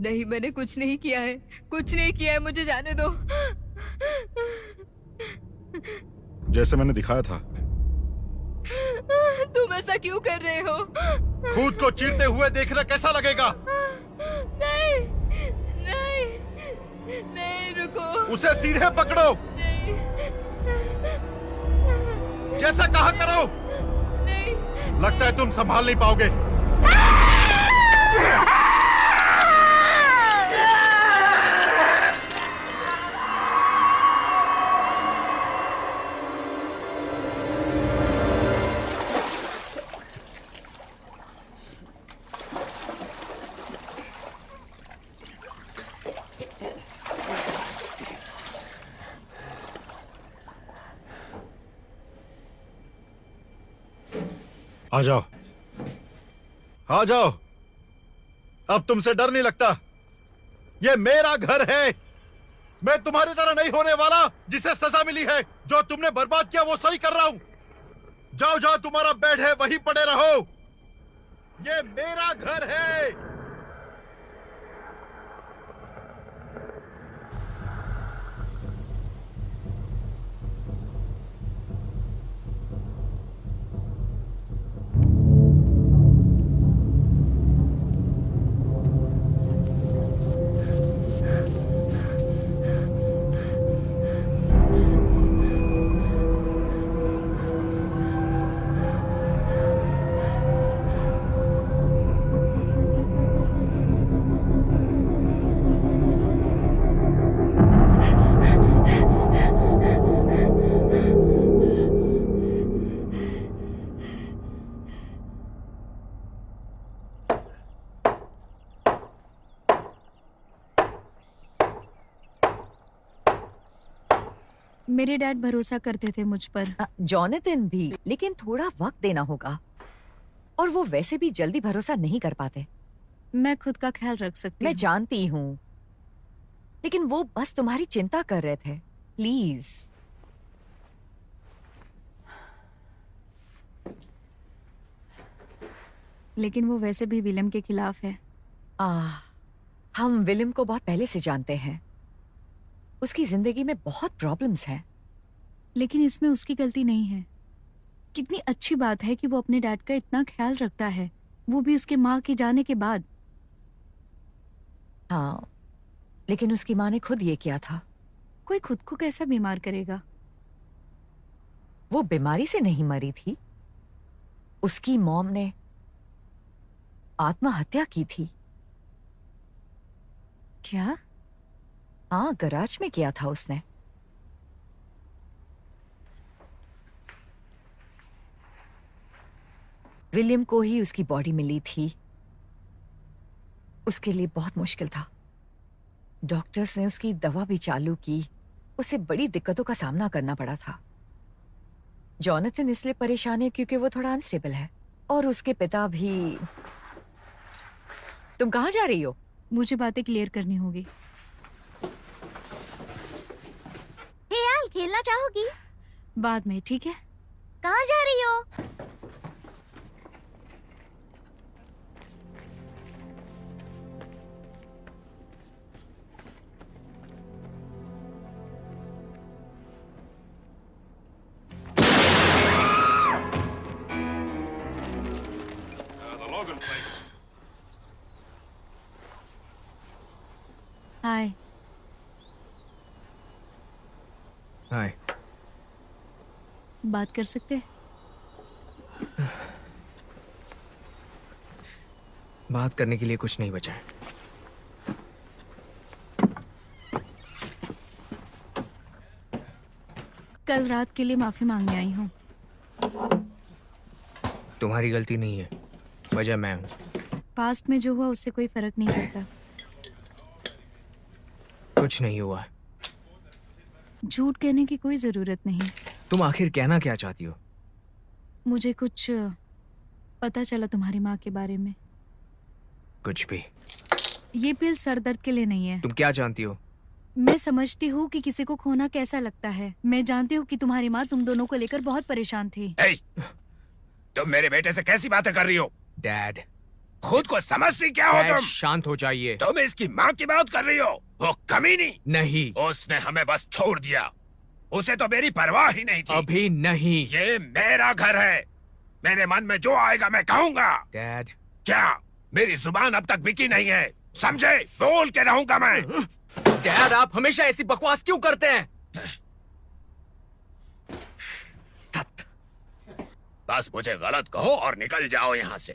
[SPEAKER 2] नहीं, मैंने कुछ नहीं किया है, कुछ नहीं किया है, मुझे जाने दो।
[SPEAKER 3] जैसे मैंने दिखाया था।
[SPEAKER 2] तुम ऐसा क्यों कर रहे हो?
[SPEAKER 3] खुद को चीरते हुए देखना कैसा लगेगा?
[SPEAKER 2] नहीं, नहीं, नहीं, रुको।
[SPEAKER 3] उसे सीधे पकड़ो।
[SPEAKER 2] नहीं,
[SPEAKER 3] जैसा कहा करो।
[SPEAKER 2] नहीं।
[SPEAKER 3] लगता है तुम संभाल नहीं पाओगे। आ जाओ, आ जाओ। अब तुमसे डर नहीं लगता। ये मेरा घर है। मैं तुम्हारी तरह नहीं होने वाला जिसे सजा मिली है। जो तुमने बर्बाद किया वो सही कर रहा हूं। जाओ जाओ, तुम्हारा बेड है वहीं पड़े रहो। ये मेरा घर है।
[SPEAKER 2] मेरे डैड भरोसा करते थे मुझ पर।
[SPEAKER 7] जॉनथन भी, लेकिन थोड़ा वक्त देना होगा। और वो वैसे भी जल्दी भरोसा नहीं कर पाते।
[SPEAKER 2] मैं खुद का ख्याल रख सकती
[SPEAKER 7] मैं
[SPEAKER 2] हूँ।
[SPEAKER 7] जानती हूँ, लेकिन वो बस तुम्हारी चिंता कर रहे थे। प्लीज।
[SPEAKER 2] लेकिन वो वैसे भी विलियम के खिलाफ है।
[SPEAKER 7] हम विलियम को बहुत पहले से जानते हैं। उसकी जिंदगी में बहुत प्रॉब्लम्स हैं।
[SPEAKER 2] लेकिन इसमें उसकी गलती नहीं है। कितनी अच्छी बात है कि वो अपने डैड का इतना ख्याल रखता है, वो भी उसके माँ के जाने के बाद।
[SPEAKER 7] हाँ, लेकिन उसकी माँ ने खुद ये किया था।
[SPEAKER 2] कोई खुद को कैसा बीमार करेगा?
[SPEAKER 7] वो बीमारी से नहीं मरी थी। उसकी मॉम ने आत्महत्या की थी।
[SPEAKER 2] क्या?
[SPEAKER 7] हाँ, गराज में किया था उसने। विलियम को ही उसकी बॉडी मिली थी। उसके लिए बहुत मुश्किल था। डॉक्टर्स ने उसकी दवा भी चालू की। उसे बड़ी दिक्कतों का सामना करना पड़ा था। जॉनथन इसलिए परेशान है क्योंकि वो थोड़ा अनस्टेबल है, और उसके पिता भी। तुम कहाँ जा रही हो?
[SPEAKER 2] मुझे बातें क्लियर करनी होगी।
[SPEAKER 6] हे यार, खेलना चाहोगी?
[SPEAKER 2] बाद में, ठीक है?
[SPEAKER 6] कहाँ जा रही हो?
[SPEAKER 2] हाय।
[SPEAKER 8] हाय।
[SPEAKER 2] बात कर सकते हैं?
[SPEAKER 8] बात करने के लिए कुछ नहीं बचा है।
[SPEAKER 2] कल रात के लिए माफी मांगने आई हूँ।
[SPEAKER 8] तुम्हारी गलती नहीं है, वजह मैं हूँ।
[SPEAKER 2] पास्ट में जो हुआ उससे कोई फर्क नहीं पड़ता।
[SPEAKER 8] कुछ नहीं हुआ।
[SPEAKER 2] झूठ कहने की कोई जरूरत नहीं।
[SPEAKER 8] तुम आखिर कहना क्या चाहती हो?
[SPEAKER 2] मुझे कुछ पता चला तुम्हारी माँ के बारे में।
[SPEAKER 8] कुछ भी।
[SPEAKER 2] ये पिल सर दर्द के लिए नहीं है।
[SPEAKER 8] तुम क्या जानती हो?
[SPEAKER 2] मैं समझती हूँ कि किसी को खोना कैसा लगता है। मैं जानती हूँ कि तुम्हारी माँ तुम दोनों को लेकर बहुत परेशान थी।
[SPEAKER 4] तुम मेरे बेटे से कैसी बातें कर रही हो?
[SPEAKER 8] डैड,
[SPEAKER 4] खुद को समझती क्या हो
[SPEAKER 8] डैड
[SPEAKER 4] तुम?
[SPEAKER 8] शांत हो जाइए।
[SPEAKER 4] तुम इसकी माँ की बात कर रही हो? वो कमीनी
[SPEAKER 8] नहीं,
[SPEAKER 4] उसने हमें बस छोड़ दिया। उसे तो मेरी परवाह ही नहीं थी।
[SPEAKER 8] अभी नहीं।
[SPEAKER 4] ये मेरा घर है, मेरे मन में जो आएगा मैं कहूंगा।
[SPEAKER 8] डैड,
[SPEAKER 4] क्या मेरी जुबान अब तक बिकी नहीं है? समझे? बोल के रहूंगा मैं।
[SPEAKER 8] डैड आप हमेशा ऐसी बकवास क्यों करते हैं?
[SPEAKER 4] बस मुझे गलत कहो और निकल जाओ यहाँ से।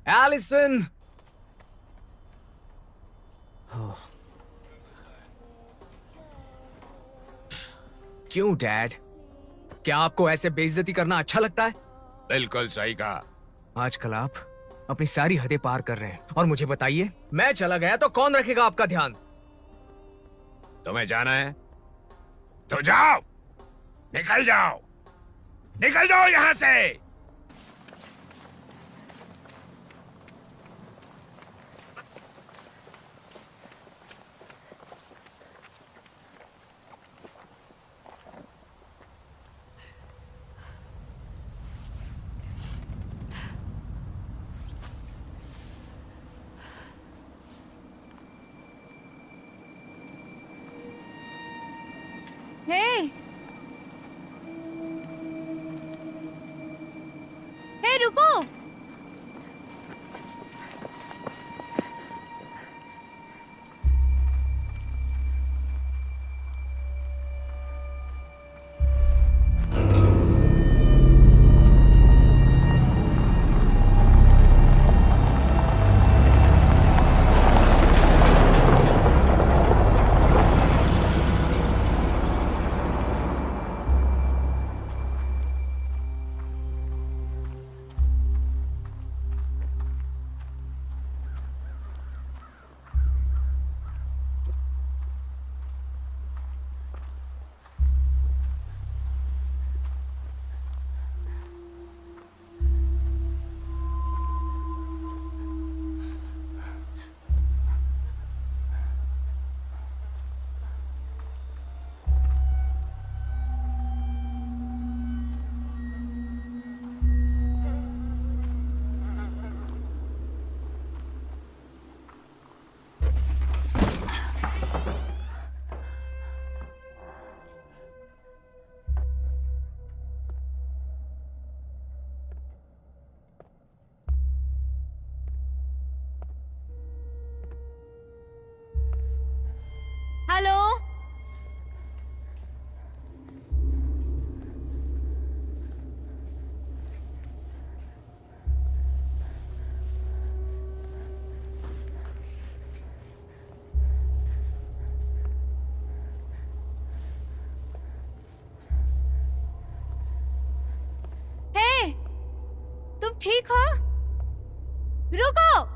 [SPEAKER 8] एलिसन, क्यों डैड? क्या आपको ऐसे बेइज्जती करना अच्छा लगता है?
[SPEAKER 4] बिल्कुल सही कहा।
[SPEAKER 8] आजकल आप अपनी सारी हदें पार कर रहे हैं। और मुझे बताइए, मैं चला गया तो कौन रखेगा आपका ध्यान?
[SPEAKER 4] तुम्हें जाना है तो जाओ, निकल जाओ, निकल जाओ यहाँ से।
[SPEAKER 2] हे, हे रुको। हेलो, हे, तुम ठीक हो? रुको।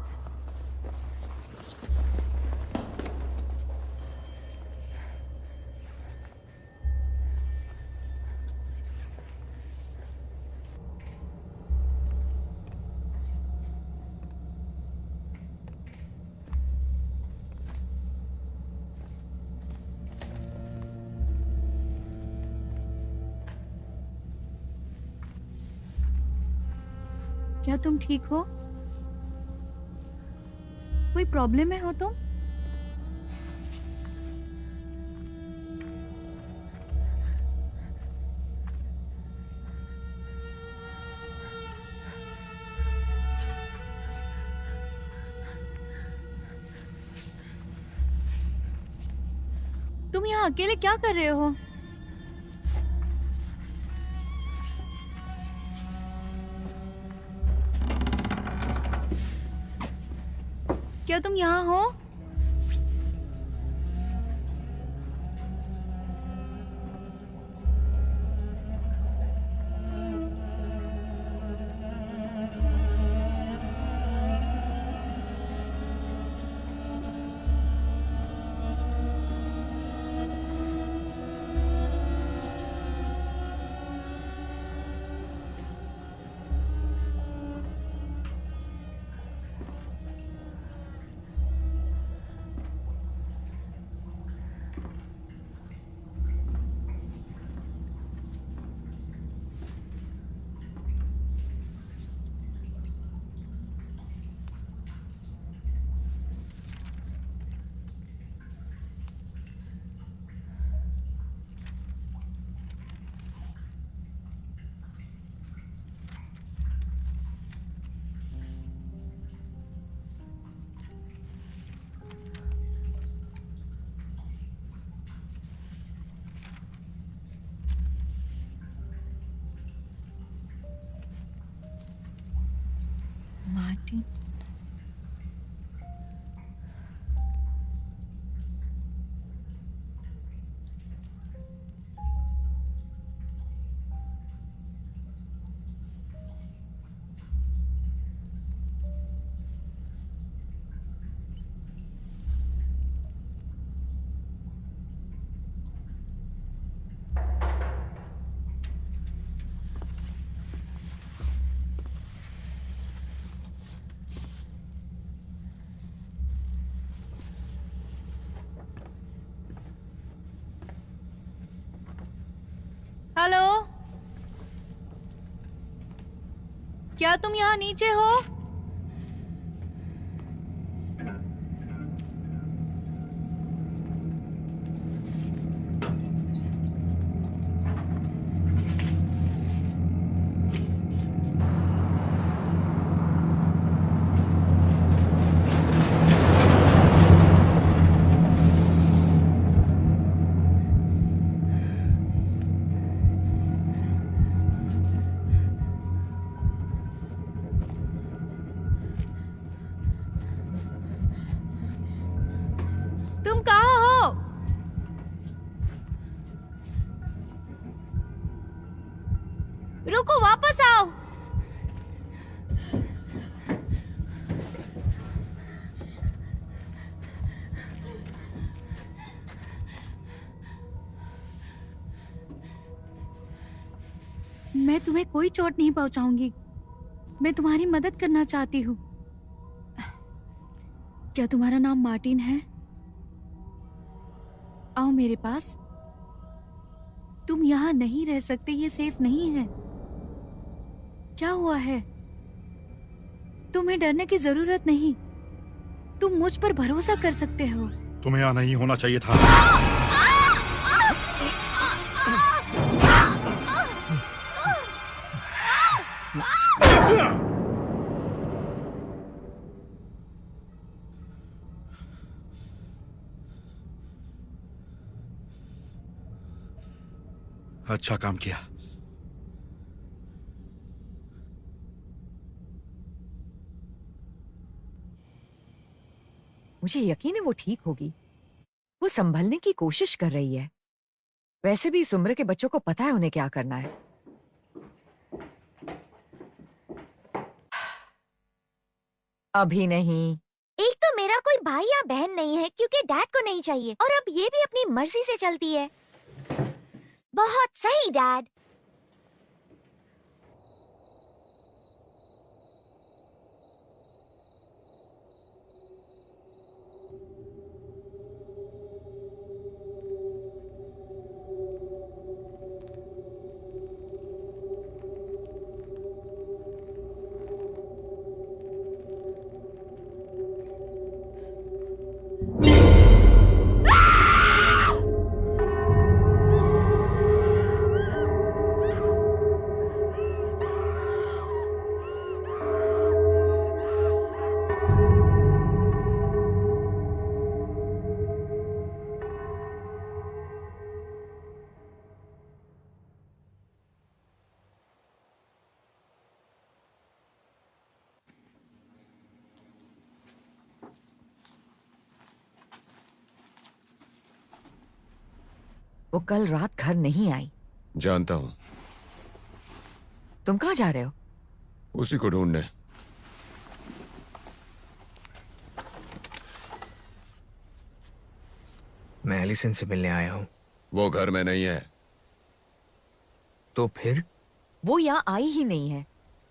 [SPEAKER 2] क्या तुम ठीक हो? कोई प्रॉब्लम में हो तुम? तुम यहाँ अकेले क्या कर रहे हो? क्या तुम यहाँ हो? मार्टिन। हेलो, क्या तुम यहाँ नीचे हो? तुम कहाँ हो? रुको, वापस आओ। मैं तुम्हें कोई चोट नहीं पहुंचाऊंगी। मैं तुम्हारी मदद करना चाहती हूँ। क्या तुम्हारा नाम मार्टिन है? आओ मेरे पास। तुम यहाँ नहीं रह सकते, ये सेफ नहीं है। क्या हुआ है? तुम्हें डरने की जरूरत नहीं। तुम मुझ पर भरोसा कर सकते हो।
[SPEAKER 3] तुम्हें यहाँ नहीं होना चाहिए था। अच्छा काम किया।
[SPEAKER 7] मुझे यकीन है वो ठीक होगी। वो संभलने की कोशिश कर रही है। वैसे भी इस उम्र के बच्चों को पता है उन्हें क्या करना है। अभी नहीं।
[SPEAKER 6] एक तो मेरा कोई भाई या बहन नहीं है क्योंकि डैड को नहीं चाहिए, और अब ये भी अपनी मर्जी से चलती है। बहुत सही डैड।
[SPEAKER 7] वो कल रात घर नहीं आई।
[SPEAKER 4] जानता हूं।
[SPEAKER 7] तुम कहाँ जा रहे हो?
[SPEAKER 4] उसी को ढूंढने।
[SPEAKER 8] मैं एलिसन से मिलने आया हूँ।
[SPEAKER 4] वो घर में नहीं है।
[SPEAKER 8] तो फिर?
[SPEAKER 7] वो यहाँ आई ही नहीं है।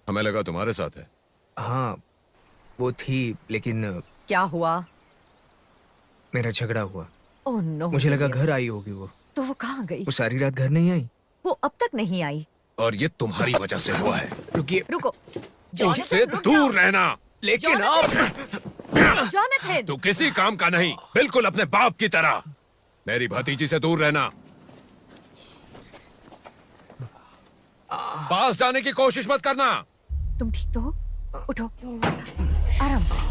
[SPEAKER 4] हमें लगा तुम्हारे साथ है।
[SPEAKER 8] हाँ, वो थी, लेकिन
[SPEAKER 7] क्या हुआ?
[SPEAKER 8] मेरा झगड़ा हुआ।
[SPEAKER 7] Oh no.
[SPEAKER 8] मुझे लगा घर आई होगी वो।
[SPEAKER 7] तो वो कहाँ गई?
[SPEAKER 8] वो सारी रात घर नहीं आई।
[SPEAKER 7] वो अब तक नहीं आई।
[SPEAKER 4] और ये तुम्हारी वजह से हुआ है।
[SPEAKER 8] रुकिए।
[SPEAKER 7] रुको।
[SPEAKER 4] उससे दूर रहना।
[SPEAKER 8] लेकिन अब
[SPEAKER 7] जॉनथन।
[SPEAKER 4] तू किसी काम का नहीं, बिल्कुल अपने बाप की तरह। मेरी भतीजी से दूर रहना। पास जाने की कोशिश मत करना।
[SPEAKER 7] तुम ठीक तो हो? उठो, आराम से।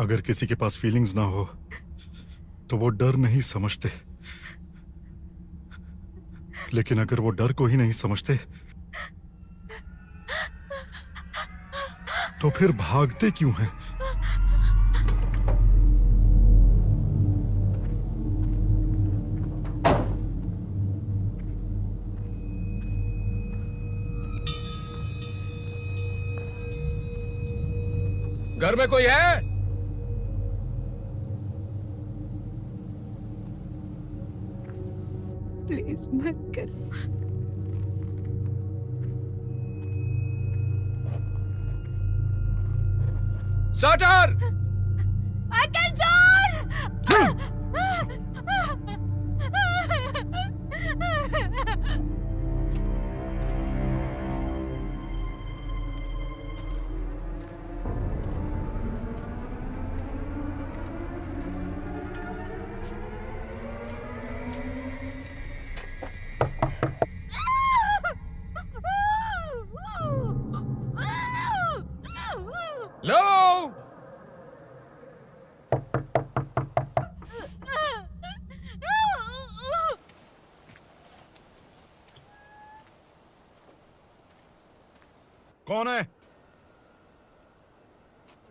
[SPEAKER 3] अगर किसी के पास फीलिंग्स ना हो तो वो डर नहीं समझते, लेकिन अगर वो डर को ही नहीं समझते तो फिर भागते क्यों हैं?
[SPEAKER 4] घर में कोई है?
[SPEAKER 2] प्लीज मत करो।
[SPEAKER 4] शटर!
[SPEAKER 5] Uncle John!
[SPEAKER 4] लो!
[SPEAKER 3] कौन है?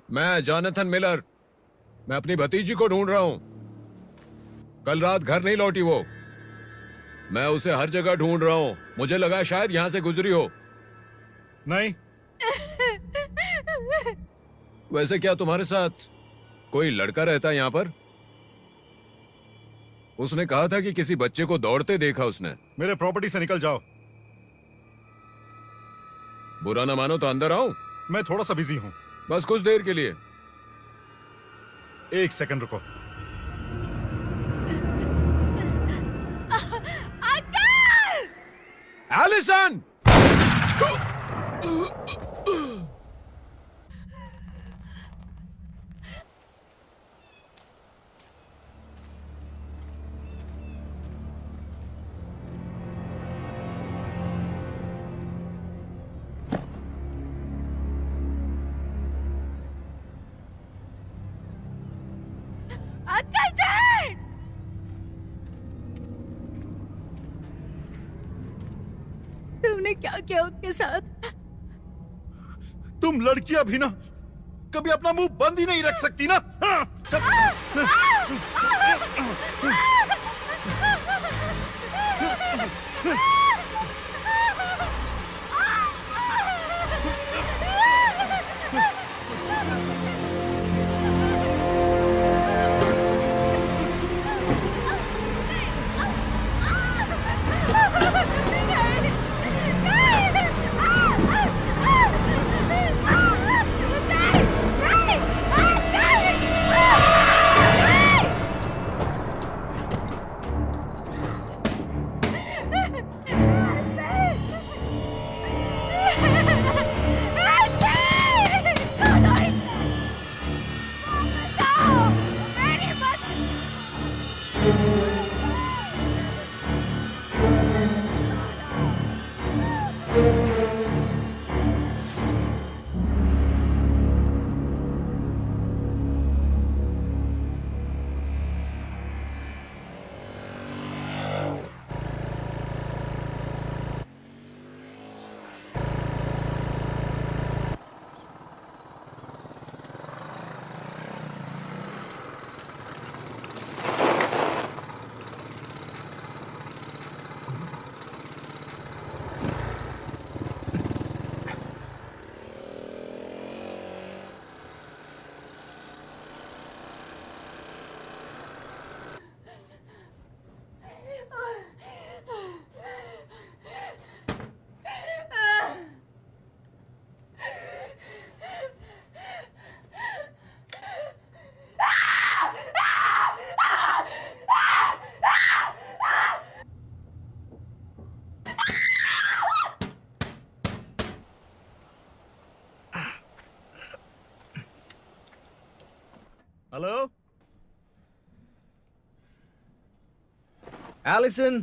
[SPEAKER 4] मैं जॉनथन मिलर। मैं अपनी भतीजी को ढूंढ रहा हूं। कल रात घर नहीं लौटी वो। मैं उसे हर जगह ढूंढ रहा हूं। मुझे लगा शायद यहां से गुजरी हो।
[SPEAKER 3] नहीं।
[SPEAKER 4] वैसे क्या तुम्हारे साथ कोई लड़का रहता है यहां पर? उसने कहा था कि किसी बच्चे को दौड़ते देखा उसने।
[SPEAKER 3] मेरे प्रॉपर्टी से निकल जाओ।
[SPEAKER 4] बुरा ना मानो तो अंदर आऊं?
[SPEAKER 3] मैं थोड़ा सा बिजी हूं।
[SPEAKER 4] बस कुछ देर के लिए।
[SPEAKER 3] 1 सेकंड रुको।
[SPEAKER 4] एलिसन!
[SPEAKER 5] Uncle John!
[SPEAKER 2] तुमने क्या किया उसके साथ?
[SPEAKER 3] तुम लड़कियां भी ना कभी अपना मुंह बंद ही नहीं रख सकती ना।
[SPEAKER 8] Hello Alison,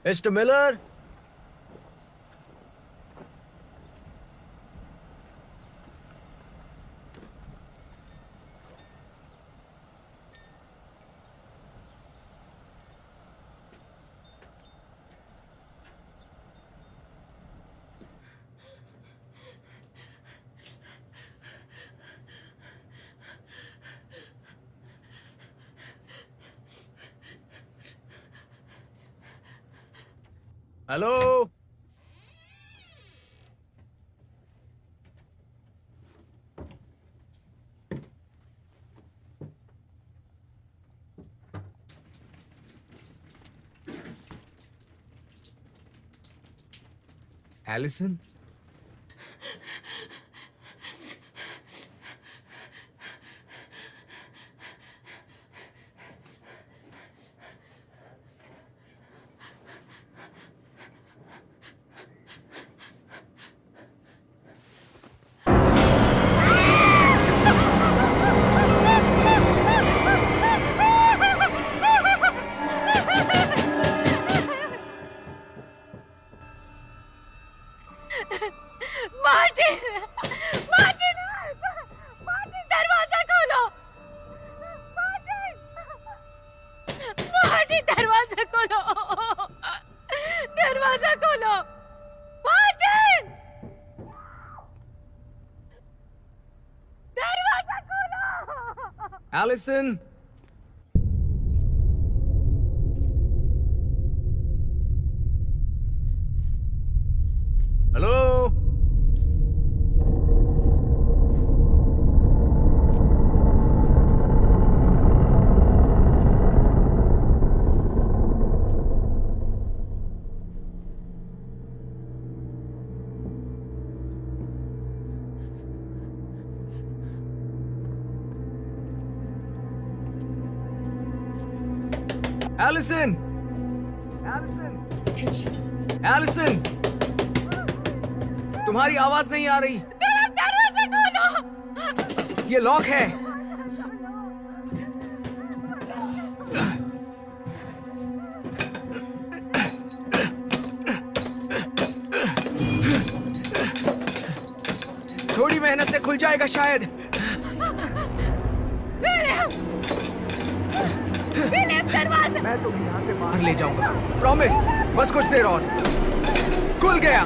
[SPEAKER 8] mister Miller. Hello. Alison,
[SPEAKER 5] Martin, Martin, Martin, दरवाजा खोलो। मार्टिन, मार्टिन, दरवाजा खोलो। दरवाजा खोलो। मार्टिन, दरवाजा खोलो।
[SPEAKER 8] एलिसन। हेलो। एलिसन, एलिसन, तुम्हारी आवाज नहीं आ रही।
[SPEAKER 5] दरवाजा खोलो।
[SPEAKER 8] ये लॉक है। थोड़ी मेहनत से खुल जाएगा शायद।
[SPEAKER 5] विलियम, दरवाजा।
[SPEAKER 8] मैं तुम्हें यहाँ से बाहर ले जाऊंगा, प्रॉमिस। बस कुछ देर और। खुल गया।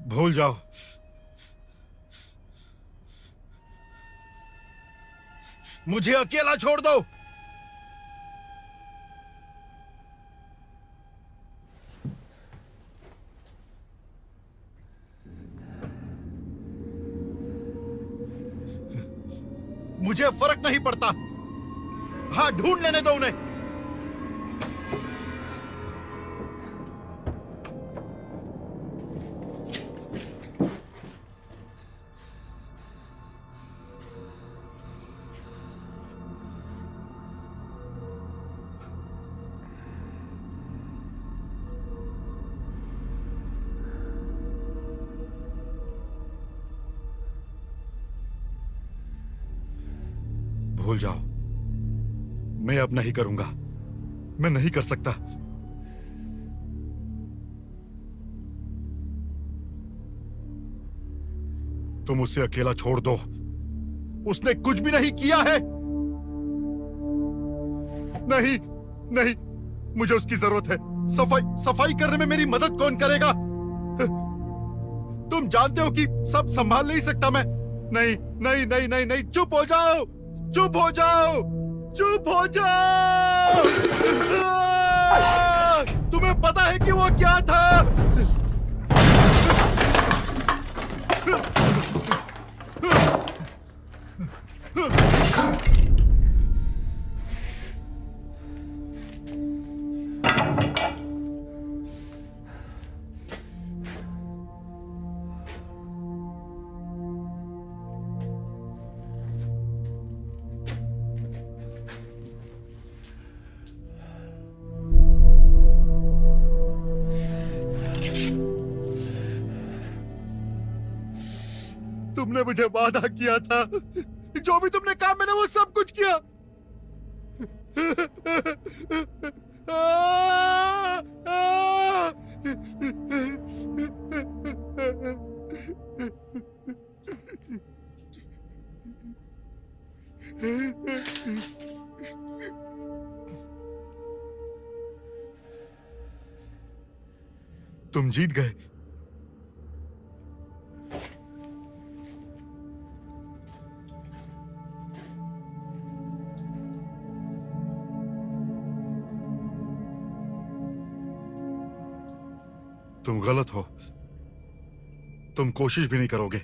[SPEAKER 3] भूल जाओ। मुझे अकेला छोड़ दो। मुझे फर्क नहीं पड़ता। हाँ, ढूंढ लेने दो उन्हें। भूल जाओ। मैं अब नहीं करूंगा। मैं नहीं कर सकता। तुम उसे अकेला छोड़ दो। उसने कुछ भी नहीं किया है। नहीं, नहीं, मुझे उसकी जरूरत है। सफाई करने में मेरी मदद कौन करेगा? तुम जानते हो कि सब संभाल नहीं सकता मैं। नहीं, नहीं, नहीं, नहीं, नहीं, चुप हो जाओ, चुप हो जाओ, चुप हो जाओ। तुम्हें पता है कि वो क्या था? तुमने मुझे वादा किया था, जो भी तुमने कहा मैंने वो सब कुछ किया। तुम जीत गए। तुम गलत हो, तुम कोशिश भी नहीं करोगे।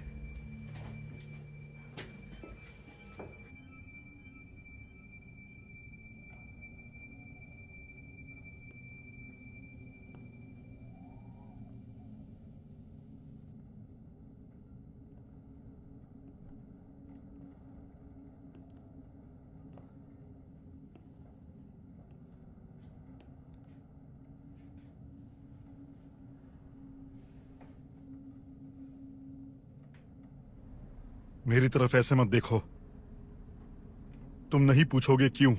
[SPEAKER 3] मेरी तरफ ऐसे मत देखो। तुम नहीं पूछोगे क्यों,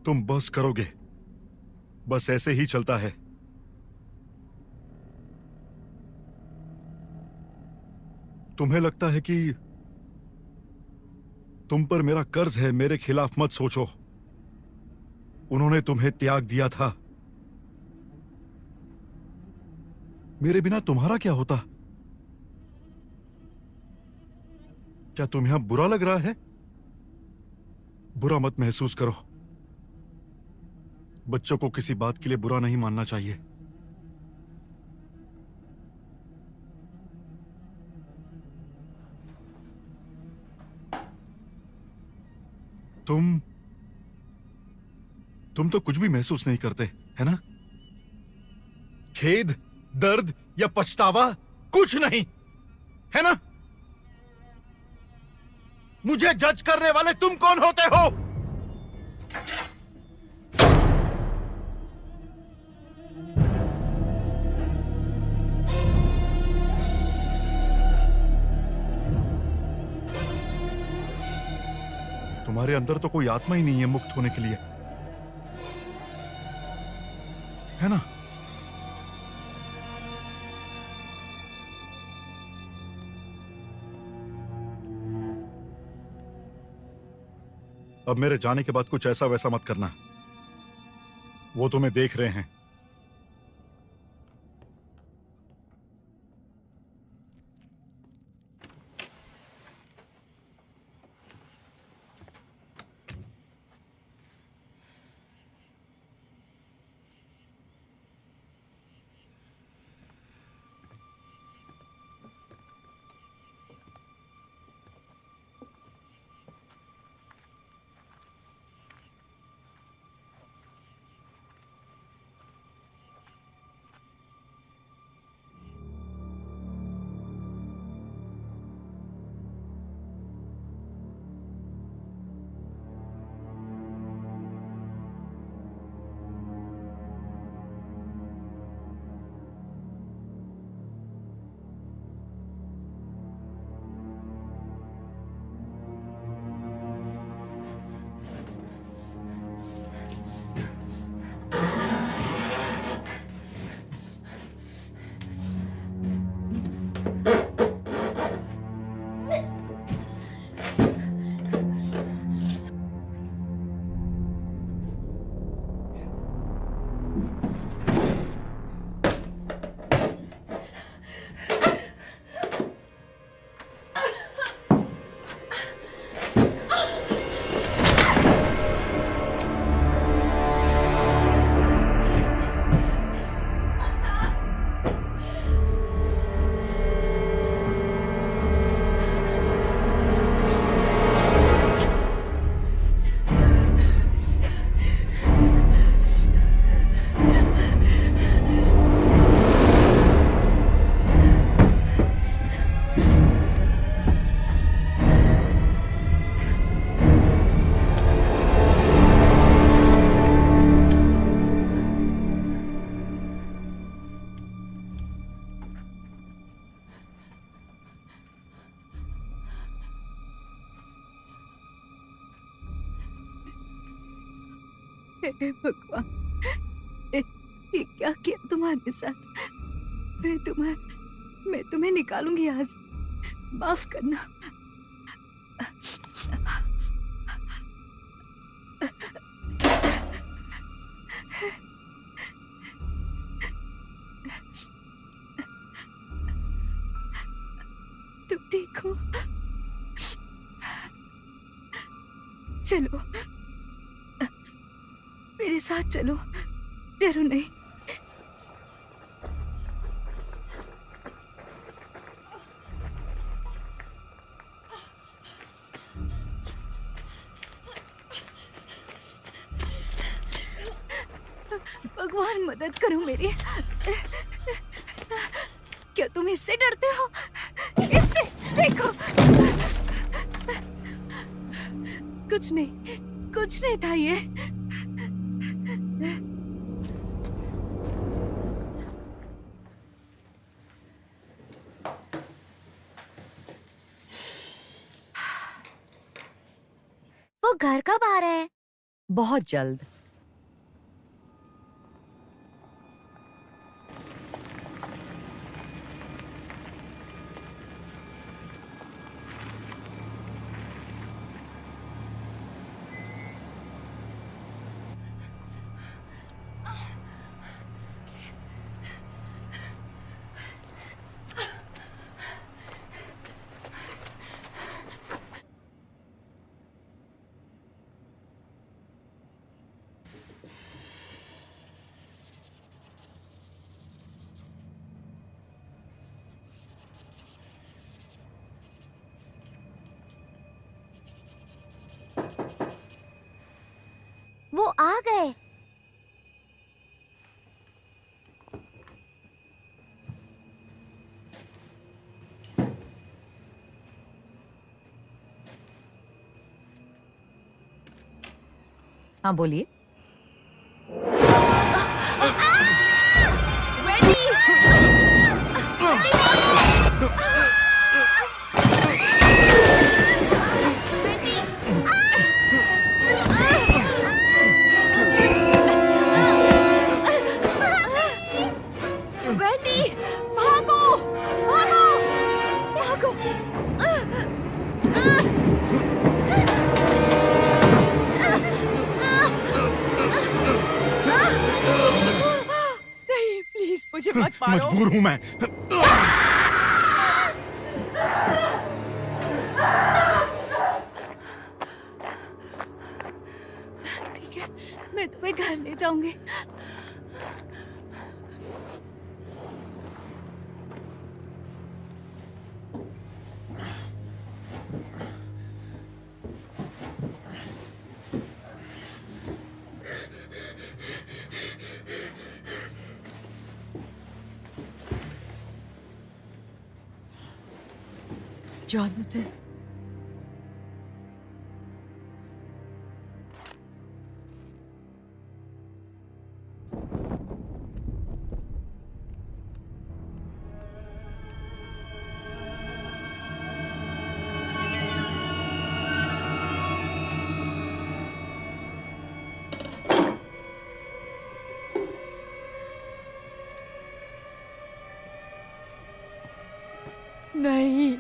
[SPEAKER 3] तुम बस करोगे। बस ऐसे ही चलता है। तुम्हें लगता है कि तुम पर मेरा कर्ज है, मेरे खिलाफ मत सोचो। उन्होंने तुम्हें त्याग दिया था। मेरे बिना तुम्हारा क्या होता? क्या तुम्हें यहां बुरा लग रहा है? बुरा मत महसूस करो। बच्चों को किसी बात के लिए बुरा नहीं मानना चाहिए। तुम तो कुछ भी महसूस नहीं करते, है ना? खेद, दर्द या पछतावा कुछ नहीं, है ना? मुझे जज करने वाले तुम कौन होते हो? तुम्हारे अंदर तो कोई आत्मा ही नहीं है मुक्त होने के लिए, है ना? अब मेरे जाने के बाद कुछ ऐसा वैसा मत करना। वो तुम्हें देख रहे हैं।
[SPEAKER 2] हे भगवान, ये क्या किया तुम्हारे साथ? मैं तुम्हें निकालूंगी आज, माफ करना। तुम ठीक हो? चलो मेरे साथ चलो, डरो नहीं। भगवान मदद करो मेरी। क्या तुम इससे डरते हो? इससे देखो, कुछ नहीं था ये।
[SPEAKER 6] वो घर कब आ रहे हैं?
[SPEAKER 7] बहुत जल्द।
[SPEAKER 6] वो आ गए।
[SPEAKER 7] हाँ बोलिए।
[SPEAKER 6] वेंडी, भागो भागो भागो।
[SPEAKER 7] नहीं प्लीज मुझे मत मारो।
[SPEAKER 3] मजबूर हूं मैं।
[SPEAKER 2] ठीक है, मैं तुम्हें घर ले जाऊंगी।
[SPEAKER 7] जॉनथन, नहीं।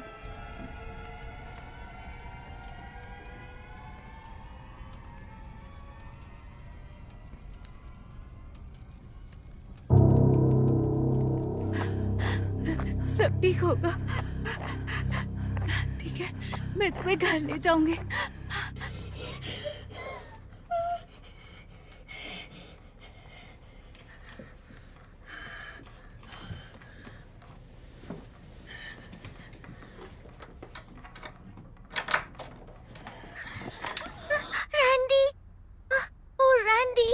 [SPEAKER 2] सब ठीक होगा। ठीक है, मैं तुम्हें घर ले जाऊंगी।
[SPEAKER 6] रैंडी, ओ रैंडी।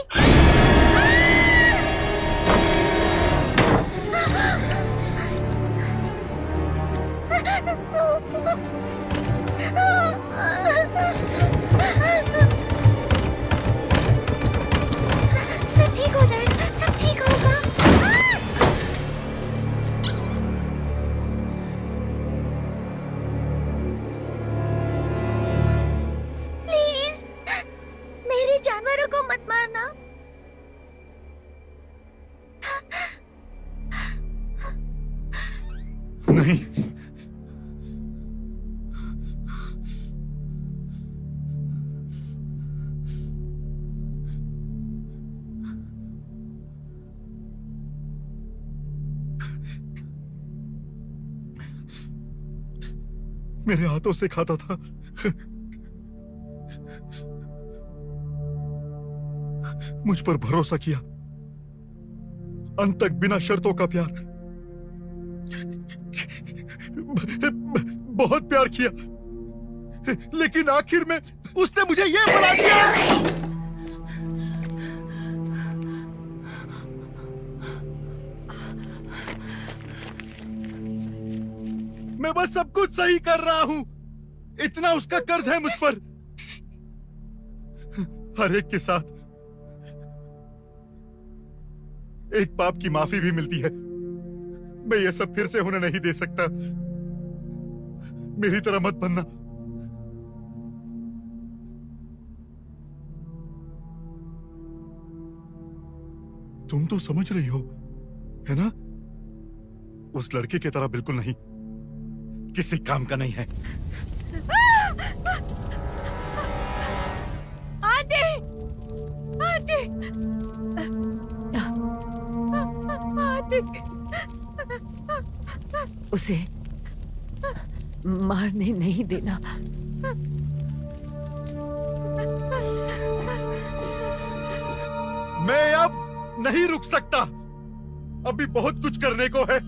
[SPEAKER 6] सब ठीक हो जाएगा, सब ठीक होगा। प्लीज, मेरे जानवरों को मत मारना।
[SPEAKER 3] मेरे हाथों से खाता था। मुझ पर भरोसा किया, अंत तक बिना शर्तों का प्यार, बहुत प्यार किया, लेकिन आखिर में उसने मुझे ये बना दिया। मैं बस सब कुछ सही कर रहा हूं, इतना उसका कर्ज है मुझ पर। हर एक के साथ एक पाप की माफी भी मिलती है। मैं ये सब फिर से होने नहीं दे सकता। मेरी तरह मत बनना। तुम तो समझ रही हो, है ना? उस लड़के की तरह बिल्कुल नहीं, किसी काम का नहीं है।
[SPEAKER 5] आंटी, आंटी, आंटी,
[SPEAKER 7] उसे मारने नहीं देना।
[SPEAKER 3] मैं अब नहीं रुक सकता। अभी बहुत कुछ करने को है।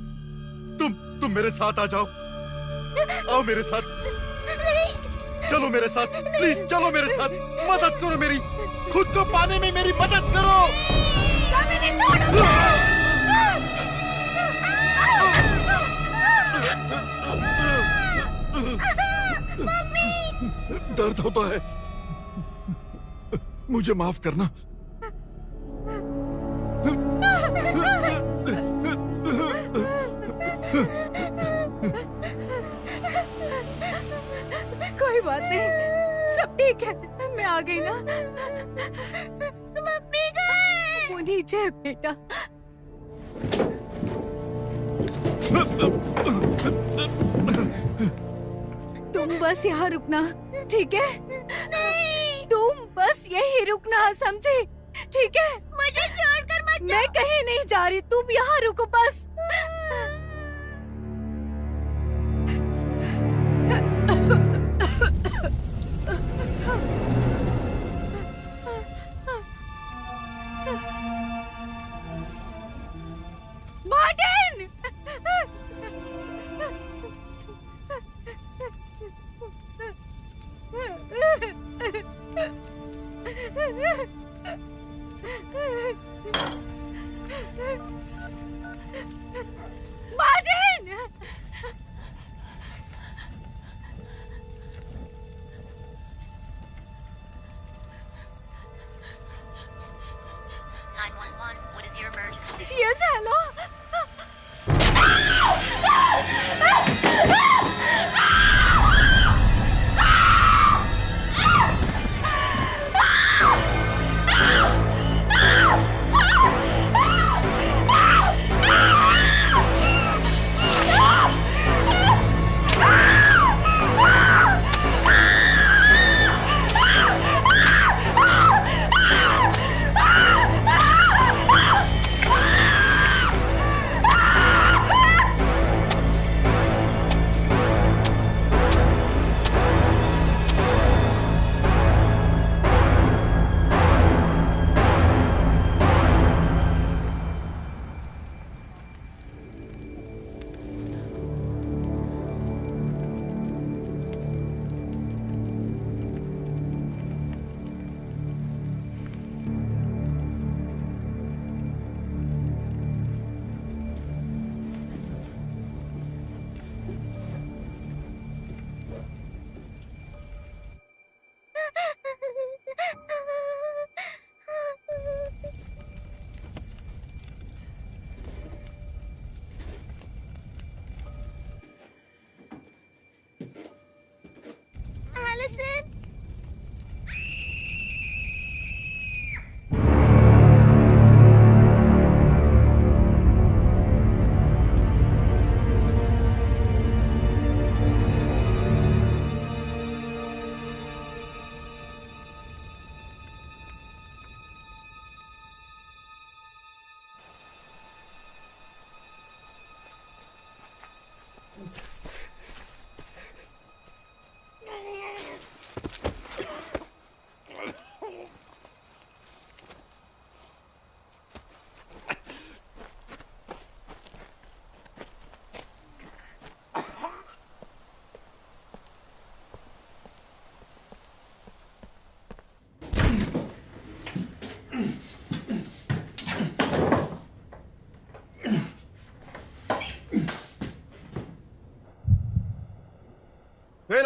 [SPEAKER 3] तुम मेरे साथ आ जाओ। आओ मेरे साथ, चलो मेरे साथ, प्लीज चलो मेरे साथ। मदद करो मेरी, खुद को पाने में मेरी मदद करो।
[SPEAKER 5] कभी छोड़ो।
[SPEAKER 3] दर्द होता है, मुझे माफ करना।
[SPEAKER 5] कोई बात नहीं, सब ठीक है। मैं आ गई ना।
[SPEAKER 6] मम्मी गए।
[SPEAKER 5] वो नीचे है बेटा। तुम बस यहाँ रुकना, ठीक है?
[SPEAKER 6] नहीं।
[SPEAKER 5] तुम बस यही रुकना, समझे? ठीक है?
[SPEAKER 6] मुझे छोड़कर मत
[SPEAKER 5] मैं कहीं नहीं जा रही, तुम यहाँ रुको बस। मार्टिन! मार्टिन! Yes, hello.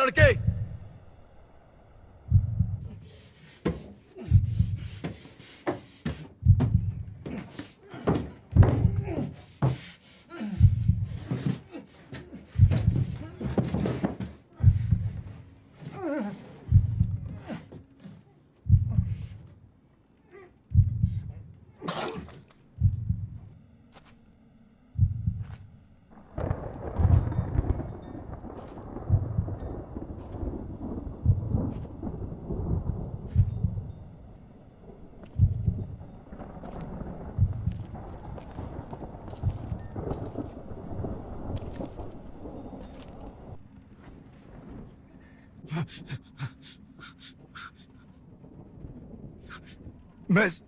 [SPEAKER 3] लड़के।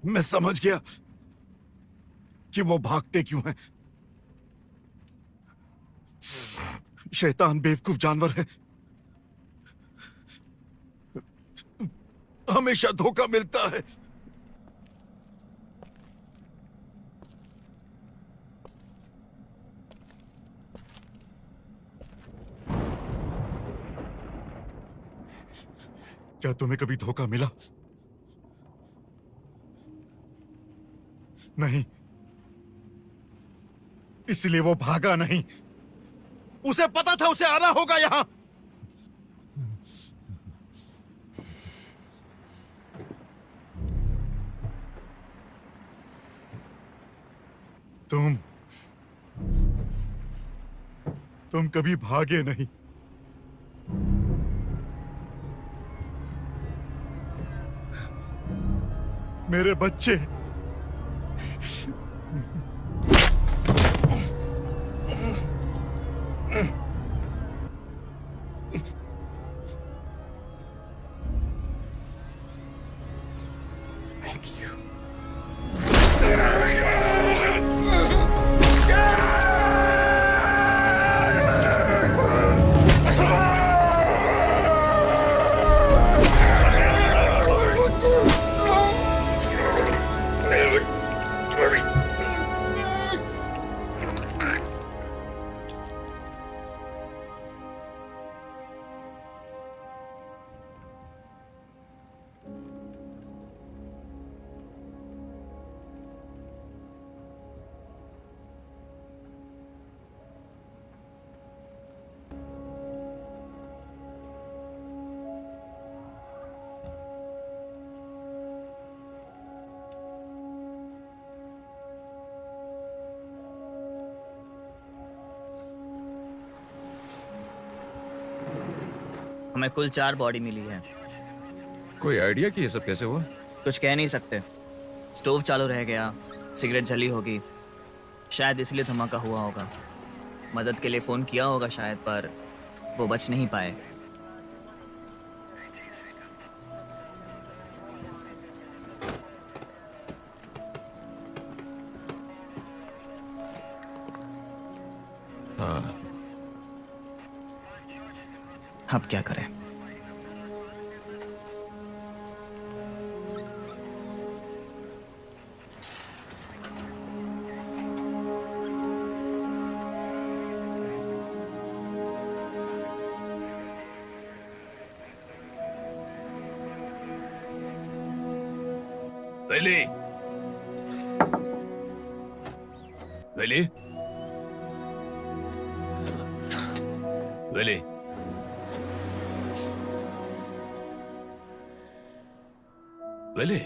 [SPEAKER 3] मैं समझ गया कि वो भागते क्यों हैं। शैतान बेवकूफ जानवर है, हमेशा धोखा मिलता है। क्या तुम्हें कभी धोखा मिला? नहीं, इसलिए वो भागा नहीं। उसे पता था उसे आना होगा यहां। तुम कभी भागे नहीं। मेरे बच्चे,
[SPEAKER 9] हमें कुल 4 बॉडी मिली है।
[SPEAKER 4] कोई आइडिया कि ये सब कैसे हुआ?
[SPEAKER 9] कुछ कह नहीं सकते। स्टोव चालू रह गया, सिगरेट जली होगी, शायद इसलिए धमाका हुआ होगा। मदद के लिए फोन किया होगा शायद, पर वो बच नहीं पाए।
[SPEAKER 4] हाँ,
[SPEAKER 9] अब क्या करें?
[SPEAKER 4] वेली, वेली, वेली, वेली।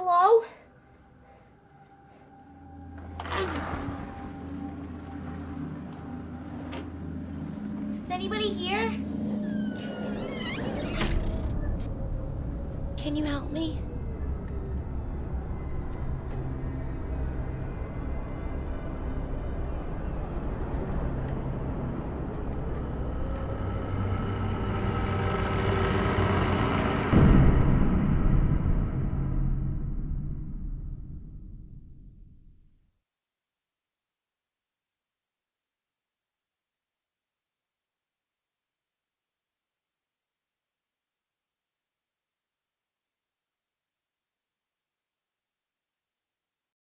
[SPEAKER 6] Hello? Is anybody here? Can you help me?